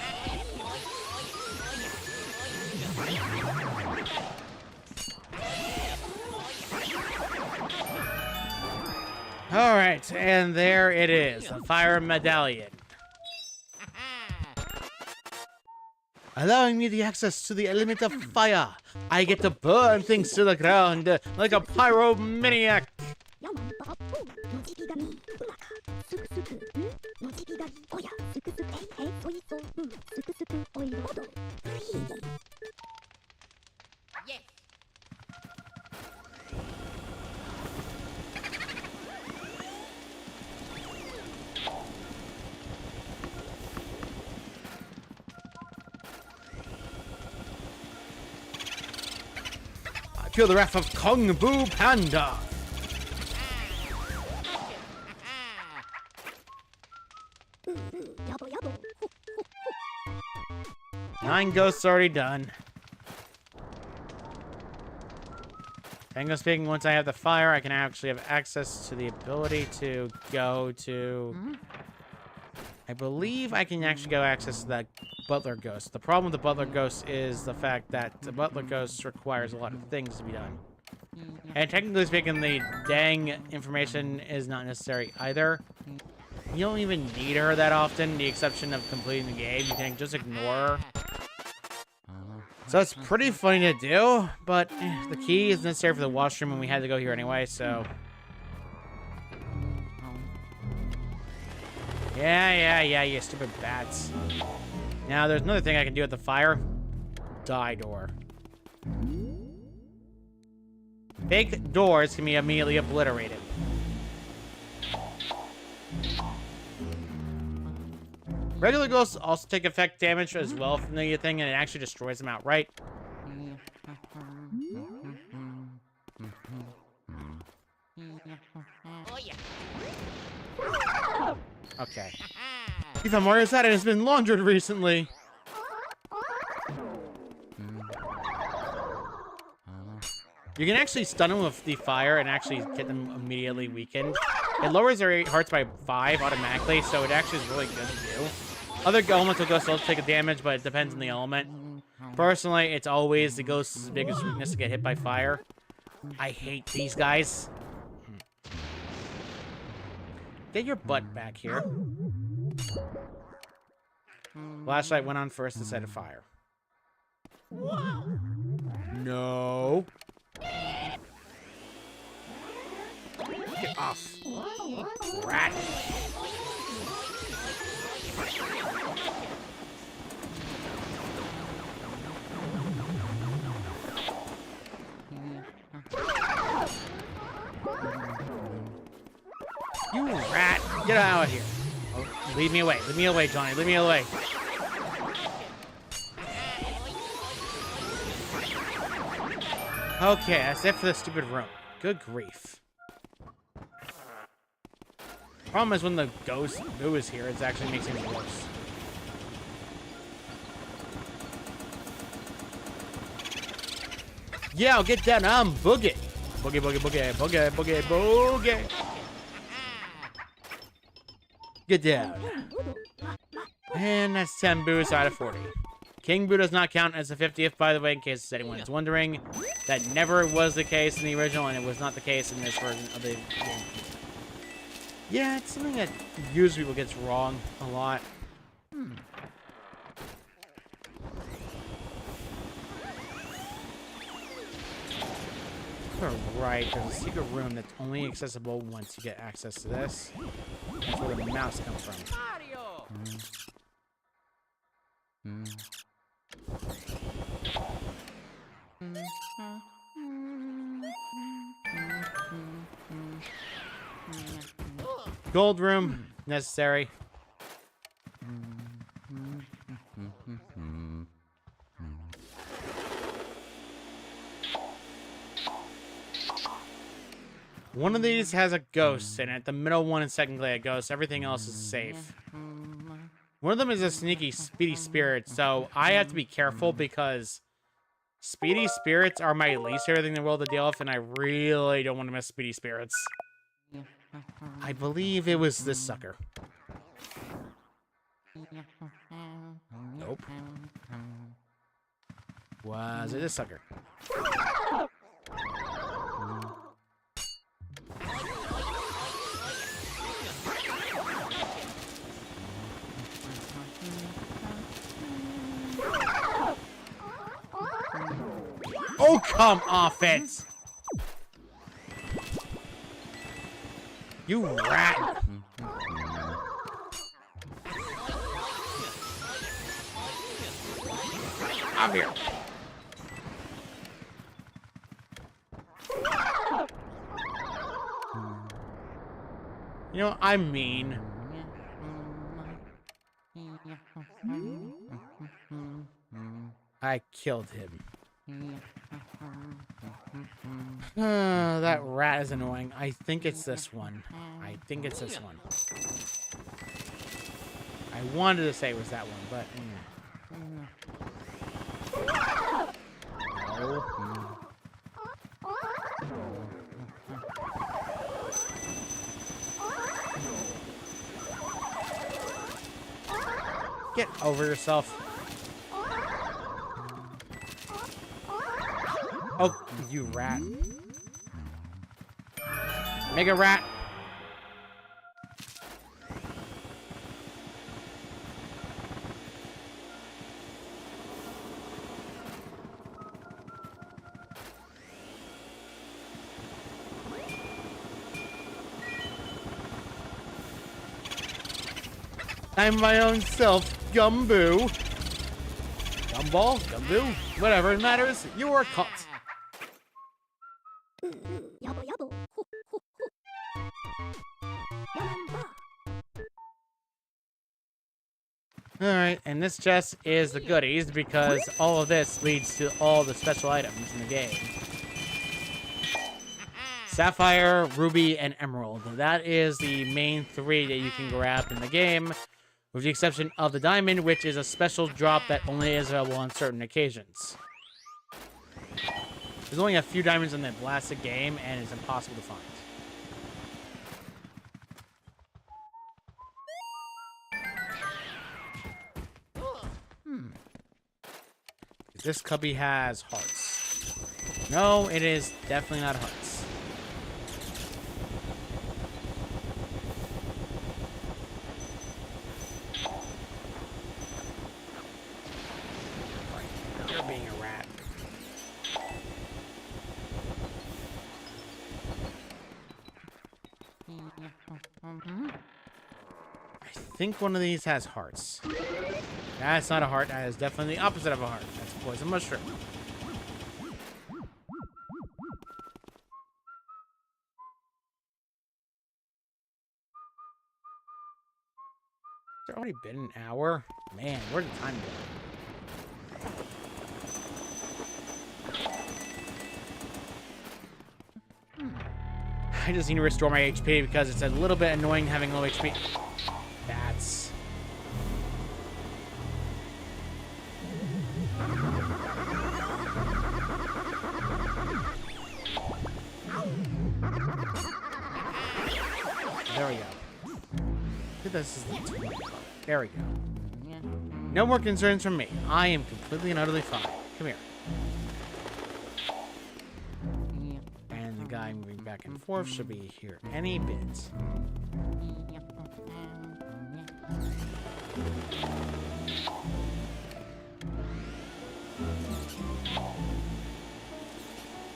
A: All right, and there it is, the fire medallion. Allowing me the access to the element of fire. I get to burn things to the ground like a pyromaniac.
C: Yes.
A: I feel the wrath of Kung Fu Panda. Nine ghosts already done. Tango speaking, once I have the fire, I can actually have access to the ability to go to... I believe I can actually go access to that Butler Ghost. The problem with the Butler Ghost is the fact that the Butler Ghost requires a lot of things to be done. And technically speaking, the dang information is not necessary either. You don't even need her that often, the exception of completing the game. You can just ignore her. So it's pretty funny to do, but the key is necessary for the washroom, and we had to go here anyway, so... Yeah, you stupid bats. Now, there's another thing I can do with the fire. Die door. Fake doors can be immediately obliterated. Regular ghosts also take effect damage as well from the thing, and it actually destroys them outright.
C: Oh yeah.
A: Okay. Even more is that it has been laundered recently. You can actually stun them with the fire and actually get them immediately weakened. It lowers their hearts by 5 automatically, so it actually is really good to do. Other elements will go still take a damage, but it depends on the element. Personally, it's always the ghost's biggest weakness to get hit by fire. I hate these guys. Get your butt back here. Flashlight went on first instead of fire. No. Get off. Rat. You rat. Get out of here. Oh, leave me away. Leave me away, Johnny. Leave me away. Okay, that's it for the stupid room. Good grief. Problem is when the ghost Boo is here, it actually makes things worse. Yeah, I'll get down. I'm boogie. Boogie, boogie, boogie, boogie, boogie, boogie. Get down. And that's 10 Boos out of 40. King Boo does not count as the 50th, by the way, in case anyone is wondering. That never was the case in the original, and it was not the case in this version of the game. Yeah, it's something that usually people gets wrong a lot. Right, there's a secret room that's only accessible once you get access to this. That's where the mouse comes from. Gold room necessary. One of these has a ghost in it. The middle one is technically a ghost. Everything else is safe. One of them is a sneaky speedy spirit, so I have to be careful because speedy spirits are my least favorite thing in the world to deal with, and I really don't want to miss speedy spirits. I believe it was this sucker. Nope. Was it this sucker? Oh, come off it! You rat! I'm here. You know, I'm mean. I killed him. That rat is annoying. I think it's this one. I think it's this one. I wanted to say it was that one, but... No. Get over yourself. Oh, you rat. Mega rat. I'm my own self, Gumboo. Gumball? Gumboo? Whatever it matters, you are caught.
B: Yabo yabo. Ho ho ho. Yamamba.
A: Alright, and this chest is the goodies because all of this leads to all the special items in the game. Sapphire, Ruby, and Emerald. That is the main 3 that you can grab in the game, with the exception of the Diamond, which is a special drop that only is available on certain occasions. There's only a few diamonds in the blasted game, and it's impossible to find. This cubby has hearts. No, it is definitely not hearts. You're being a rat. I think one of these has hearts. That's not a heart. That is definitely the opposite of a heart. That's a poison mushroom. It's already been an hour. Man, where'd the time go? I just need to restore my HP because it's a little bit annoying having low HP. Bats. There we go. This is the there we go. No more concerns from me. I am completely and utterly fine. Come here. And the guy moving back and forth should be here any bit.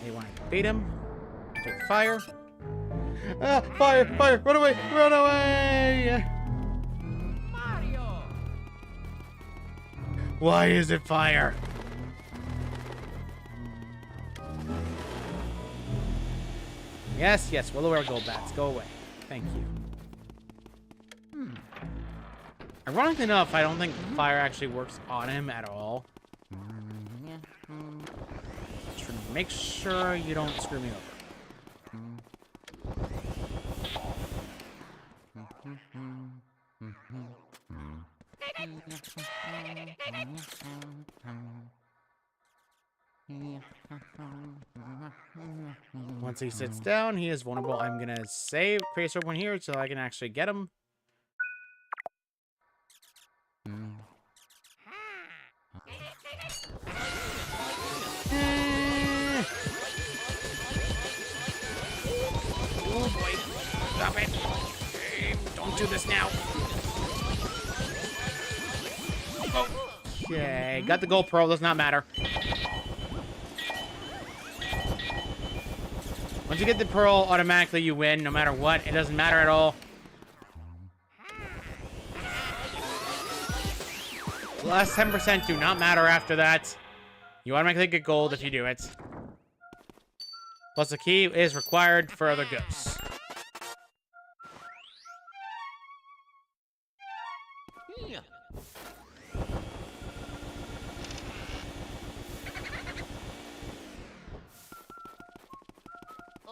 A: They want to bait him. Take fire. Ah, fire! Fire! Run away! Run away!
C: Mario!
A: Why is it fire? Yes, yes, Will-O-Wisp gold bats, go away. Thank you. Ironically enough, I don't think fire actually works on him at all. Just trying to make sure you don't screw me over. Once he sits down, he is vulnerable. I'm gonna save create one here so I can actually get him. Oh boy. Stop it. Don't do this now. Okay, got the gold pearl, does not matter. Once you get the pearl, automatically you win, no matter what. It doesn't matter at all. The last 10% do not matter after that. You automatically get gold if you do it. Plus, the key is required for other ghosts.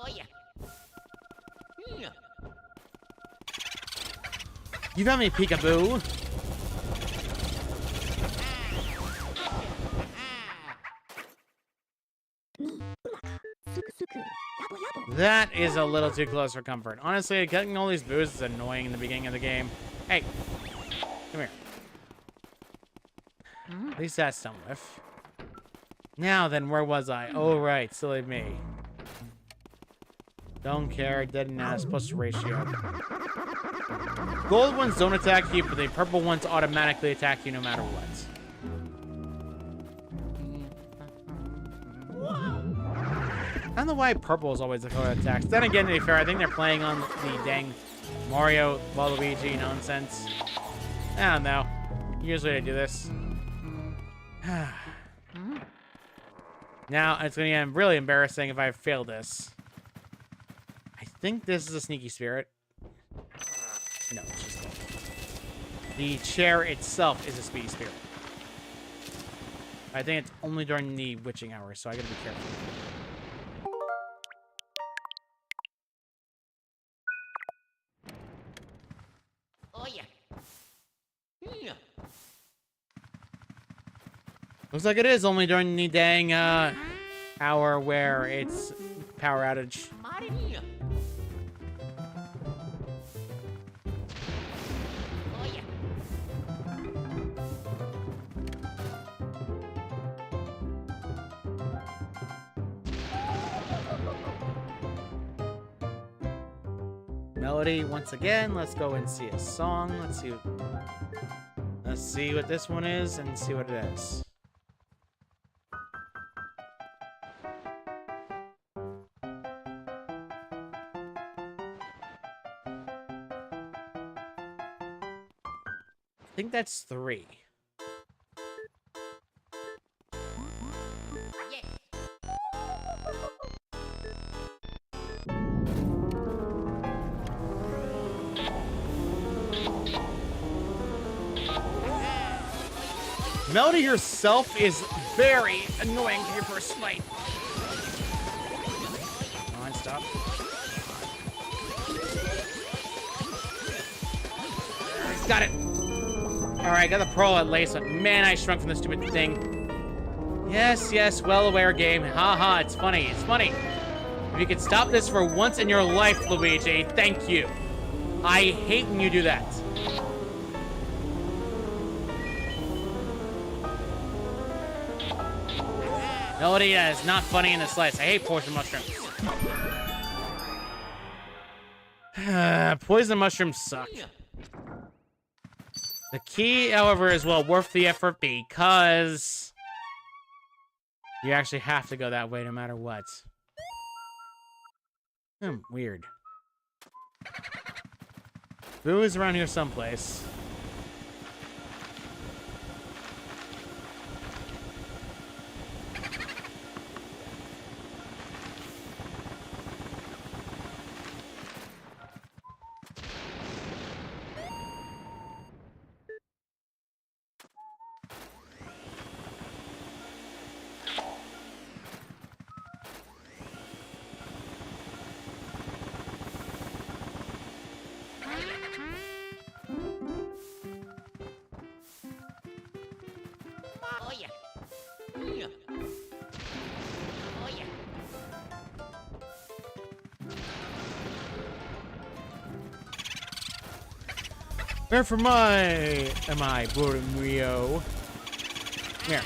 C: Oh yeah.
A: You got me, peekaboo. That is a little too close for comfort. Honestly, getting all these boosts is annoying in the beginning of the game. Hey, come here. At least that's done with. Now then, where was I? Oh, right, silly me. Don't care, didn't ask, plus ratio. Gold ones don't attack you, but the purple ones automatically attack you no matter what. I don't know why purple is always the color that attacks. Then again, to be fair, I think they're playing on the dang Mario, Waluigi nonsense. I don't know. Usually they do this. Now, it's going to be really embarrassing if I fail this. I think this is a sneaky spirit. No, it's just the chair itself is a speedy spirit. I think it's only during the witching hours, so I gotta be careful.
C: Oh yeah.
A: Looks like it is only during the dang hour where it's power outage.
C: Mario. Oh yeah.
A: Melody once again. Let's go and see a song. Let's see what this one is and see what it is. I think that's 3.
C: Yes.
A: Melody herself is very annoying to your first fight. Come on, stop. He's got it. Alright, got the pearl at least, but man, I shrunk from the stupid thing. Yes, yes, well aware game. Haha, it's funny, it's funny. If you could stop this for once in your life, Luigi, thank you. I hate when you do that. Melody is not funny in the slice. I hate poison mushrooms. Poison mushrooms suck. The key, however, is well worth the effort because you actually have to go that way no matter what. Weird. Boo is around here someplace.
C: Oh yeah. Oh yeah.
A: Where for my Burimio? Here.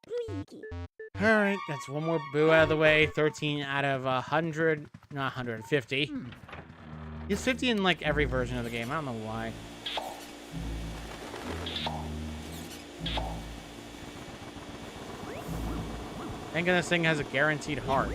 B: Luigi.
A: Alright, that's one more boo out of the way. 13 out of 100, not 150. He's 50 in like every version of the game. I don't know why. Thank goodness this thing has a guaranteed heart.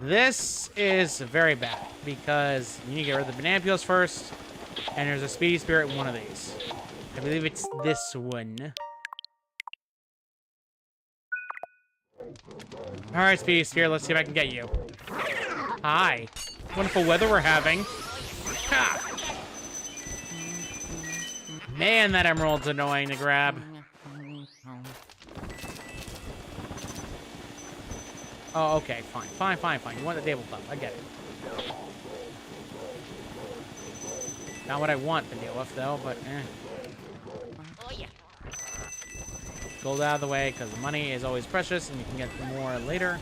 A: This is very bad because you need to get rid of the banana peels first, and there's a speedy spirit in one of these. I believe it's this one. Alright, speedy spirit, let's see if I can get you. Hi. Wonderful weather we're having. Ha! Man, that emerald's annoying to grab. Oh, okay, fine. You want the tabletop, I get it. Not what I want to deal with, though, but eh.
C: Oh yeah.
A: Gold out of the way, because money is always precious, and you can get more later.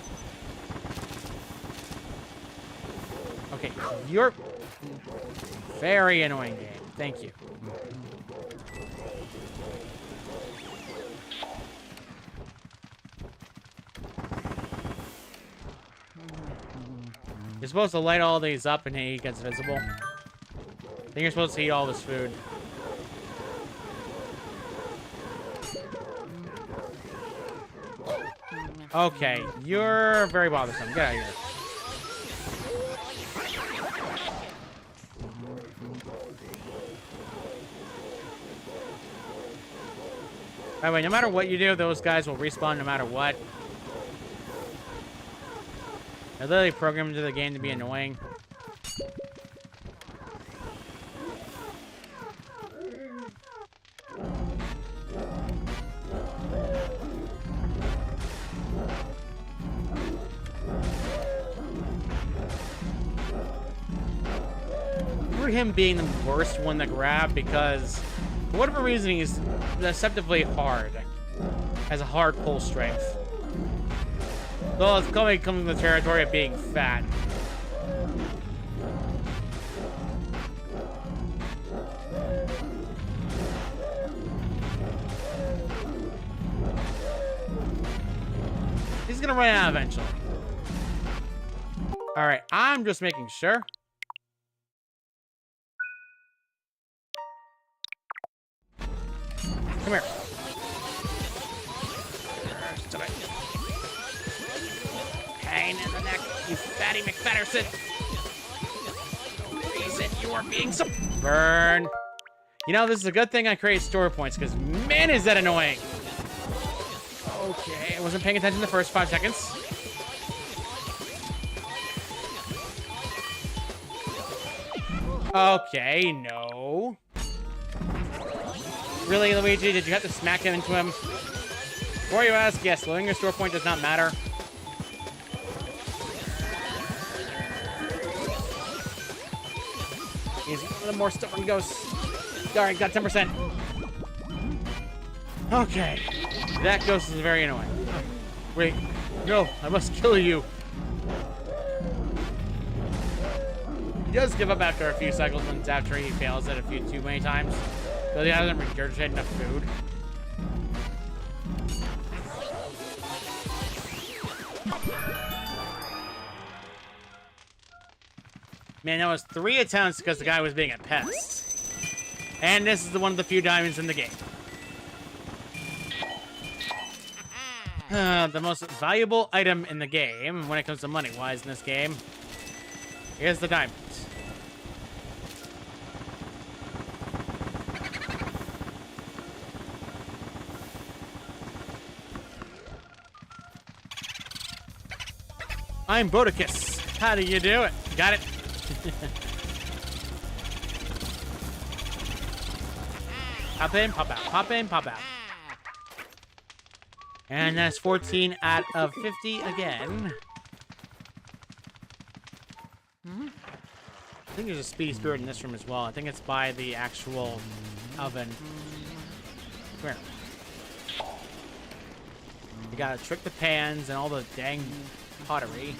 A: Okay, you're... Very annoying game. Thank you. You're supposed to light all these up and he gets visible. I think you're supposed to eat all this food. Okay, you're very bothersome. Get out of here. By the way, no matter what you do, those guys will respawn no matter what. They're literally programmed into the game to be annoying. remember him being the worst one to grab because, for whatever reason, he's deceptively hard. Has a hard pull strength. Though it's coming from the territory of being fat. He's gonna run out eventually. Alright, I'm just making sure. Come here. Pain in the neck, you fatty McFatterson. The reason you are being so... Burn. You know, this is a good thing I create story points, because man, is that annoying. Okay, I wasn't paying attention the first 5 seconds. Okay, no. Really, Luigi? Did you have to smack him into him? Before you ask, yes, lowering your store point does not matter. He's one of the more stubborn ghosts. Alright, got 10%. Okay. That ghost is very annoying. Wait. No, I must kill you. He does give up after a few cycles and after he fails it too many times. Because he hasn't regurgitated enough food. Man, that was 3 attempts because the guy was being a pest. And this is one of the few diamonds in the game. The most valuable item in the game, when it comes to money-wise in this game, is the diamond. I'm Bodicus. How do you do it? Got it? Pop in, pop out. Pop in, pop out. And that's 14 out of 50 again. I think there's a speedy spirit in this room as well. I think it's by the actual oven. Come here. You gotta trick the pans and all the dang pottery.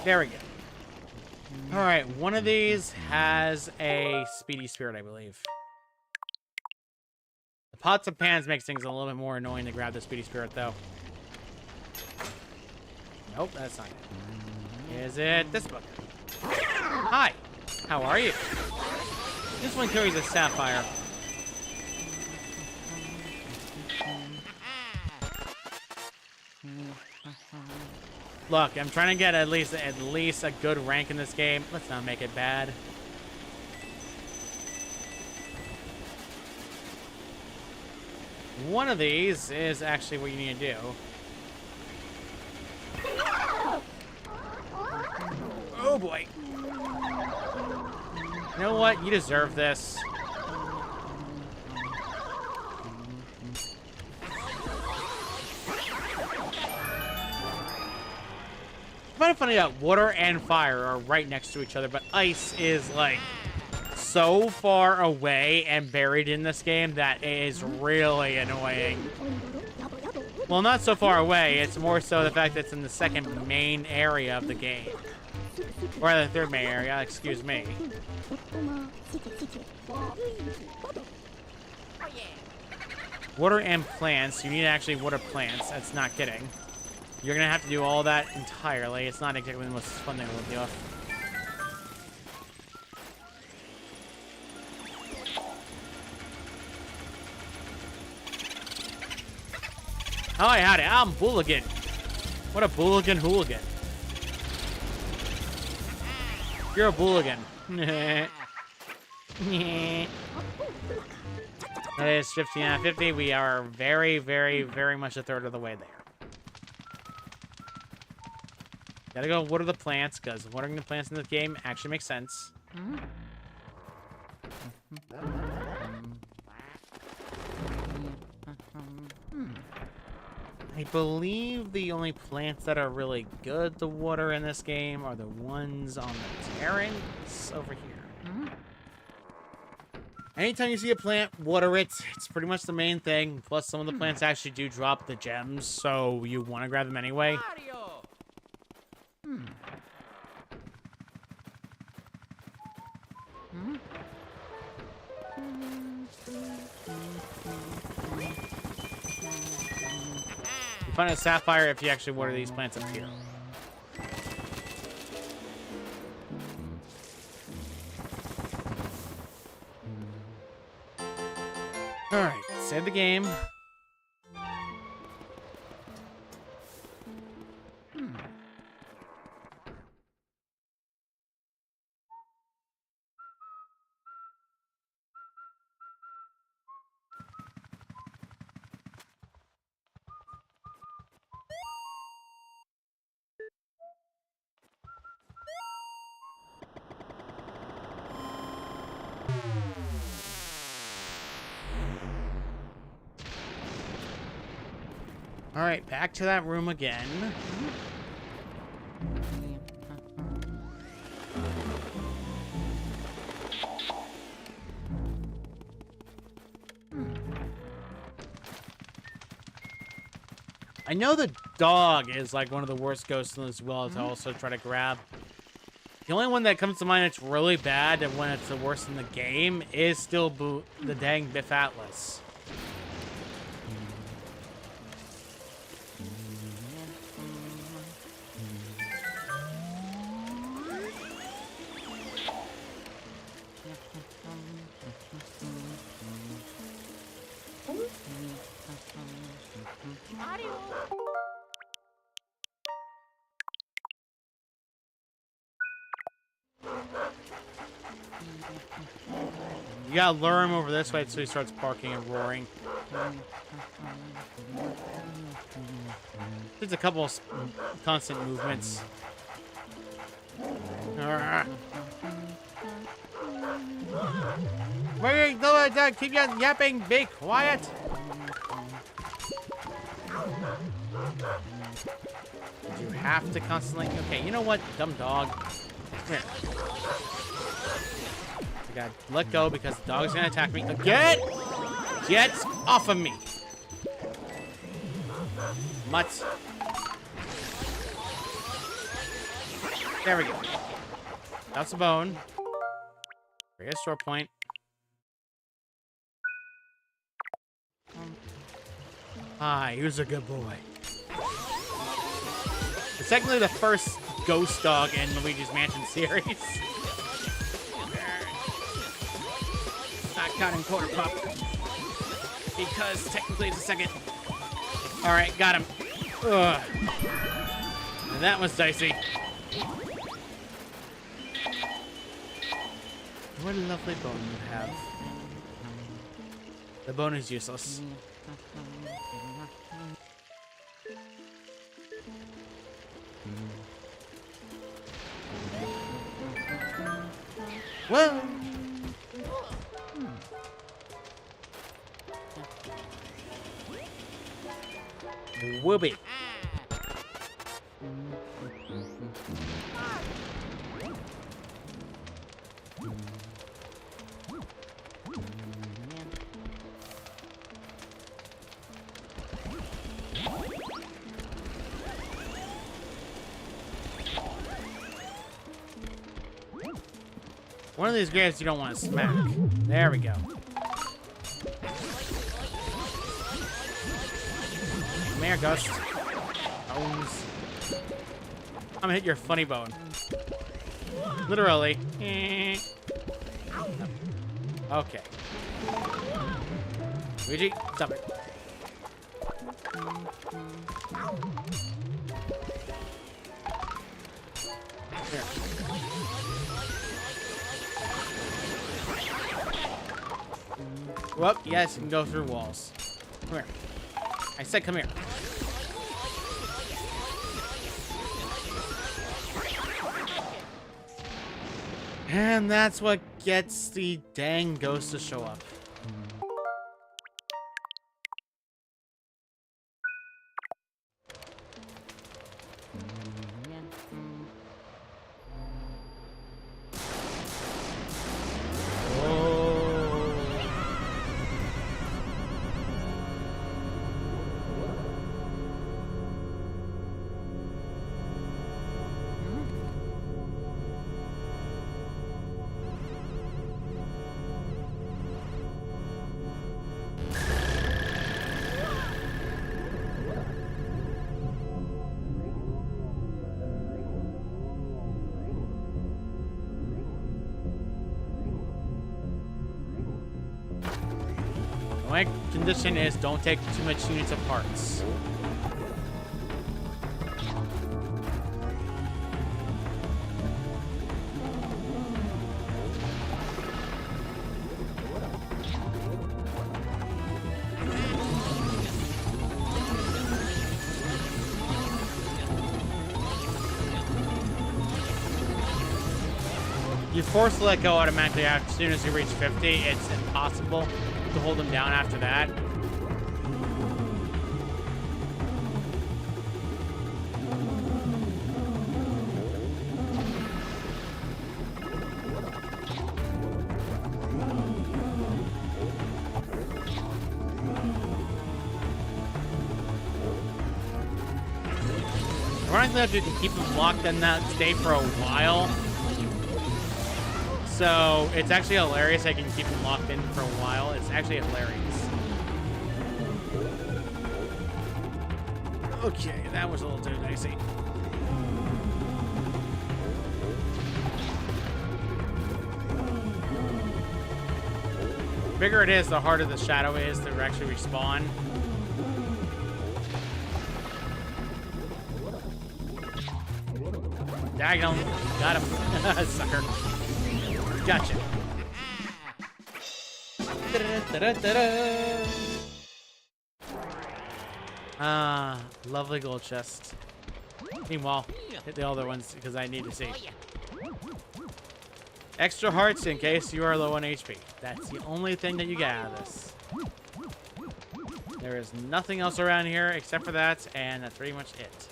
A: There we go. Alright, one of these has a speedy spirit, I believe. The pots and pans makes things a little bit more annoying to grab the speedy spirit, though. Nope, that's not it. Is it this book? Hi! How are you? This one carries a sapphire. Look, I'm trying to get at least a good rank in this game. Let's not make it bad. One of these is actually what you need to do. Oh boy. You know what? You deserve this. I find it funny that water and fire are right next to each other, but ice is like so far away and buried in this game that it is really annoying. Well, not so far away. It's more so the fact that it's in the second main area of the game. Or the third main area, excuse me. Water and plants. You need to actually water plants. That's not kidding. You're gonna have to do all that entirely. It's not exactly the most fun thing to do. Hi, howdy, I'm Booligan. What a Booligan hooligan. You're a Booligan. That is 15 out of 50. We are very, very, very much a third of the way there. Gotta go water the plants, because watering the plants in this game actually makes sense. I believe the only plants that are really good to water in this game are the ones on the terrace over here. Anytime you see a plant, water it. It's pretty much the main thing. Plus, some of the plants actually do drop the gems, so you want to grab them anyway. You find a sapphire if you actually water these plants up here. Alright, save the game. Alright, back to that room again. I know the dog is like one of the worst ghosts in this world to also try to grab. The only one that comes to mind that's really bad and when it's the worst in the game is still the dang Biff Atlas. You gotta lure him over this way so he starts barking and roaring. There's a couple of constant movements. Wait, keep yapping, be quiet. You have to constantly... Okay, you know what, dumb dog? Come here. I gotta let go because the dog's gonna attack me. Get off of me! Mutts. There we go. That's a bone. Create a store point. Hi, he was a good boy. It's technically the first ghost dog in Luigi's Mansion series. Not counting Quarter Pup. Because technically it's the second. Alright, got him. Ugh. That was dicey. What a lovely bone you have. The bone is useless. Whoa! Whoopee. One of these guys you don't want to smack. There we go. Come here, Ghost. Bones. I'm gonna hit your funny bone. Literally. Okay. Luigi, stop it. Here. Well, yes, you can go through walls. Come here. I said come here. And that's what gets the dang ghost to show up. My condition is don't take too much units of parts. You force to let go automatically as soon as you reach 50. It's impossible to hold them down after that. Ironically enough, you can keep them locked in that state for a while. So it's actually hilarious. I can keep them locked in for a while. It's actually hilarious. Okay, that was a little too dicey. The bigger it is, the harder the shadow is to actually respawn. Dag him. Got him. Sucker. Gotcha. Ah, lovely gold chest. Meanwhile, hit the other ones because I need to see. Extra hearts in case you are low on HP. That's the only thing that you get out of this. There is nothing else around here except for that, and that's pretty much it.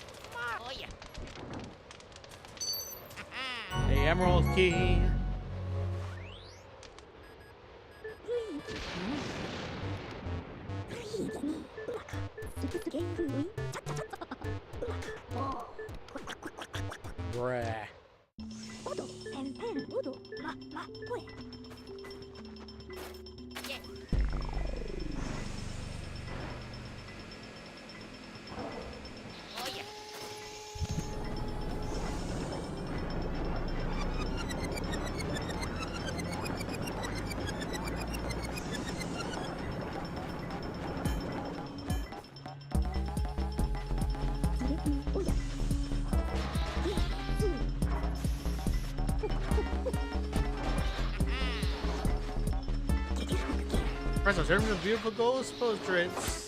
A: The emerald key. Bruh. Press observe the beautiful ghost portraits.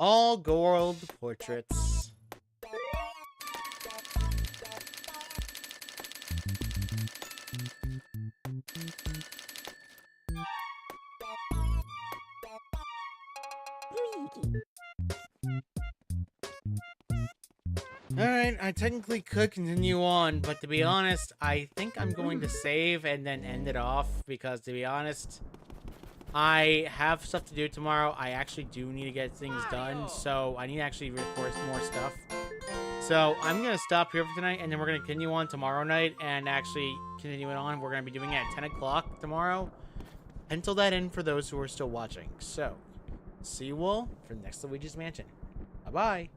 A: All gold portraits. Alright, I technically could continue on, but to be honest, I think I'm going to save and then end it off because, to be honest, I have stuff to do tomorrow. I actually do need to get things done, so I need to actually record more stuff. So I'm going to stop here for tonight, and then we're going to continue on tomorrow night, and actually continue it on. We're going to be doing it at 10 o'clock tomorrow. Pencil that in for those who are still watching. So, see you all for the next Luigi's Mansion. Bye-bye.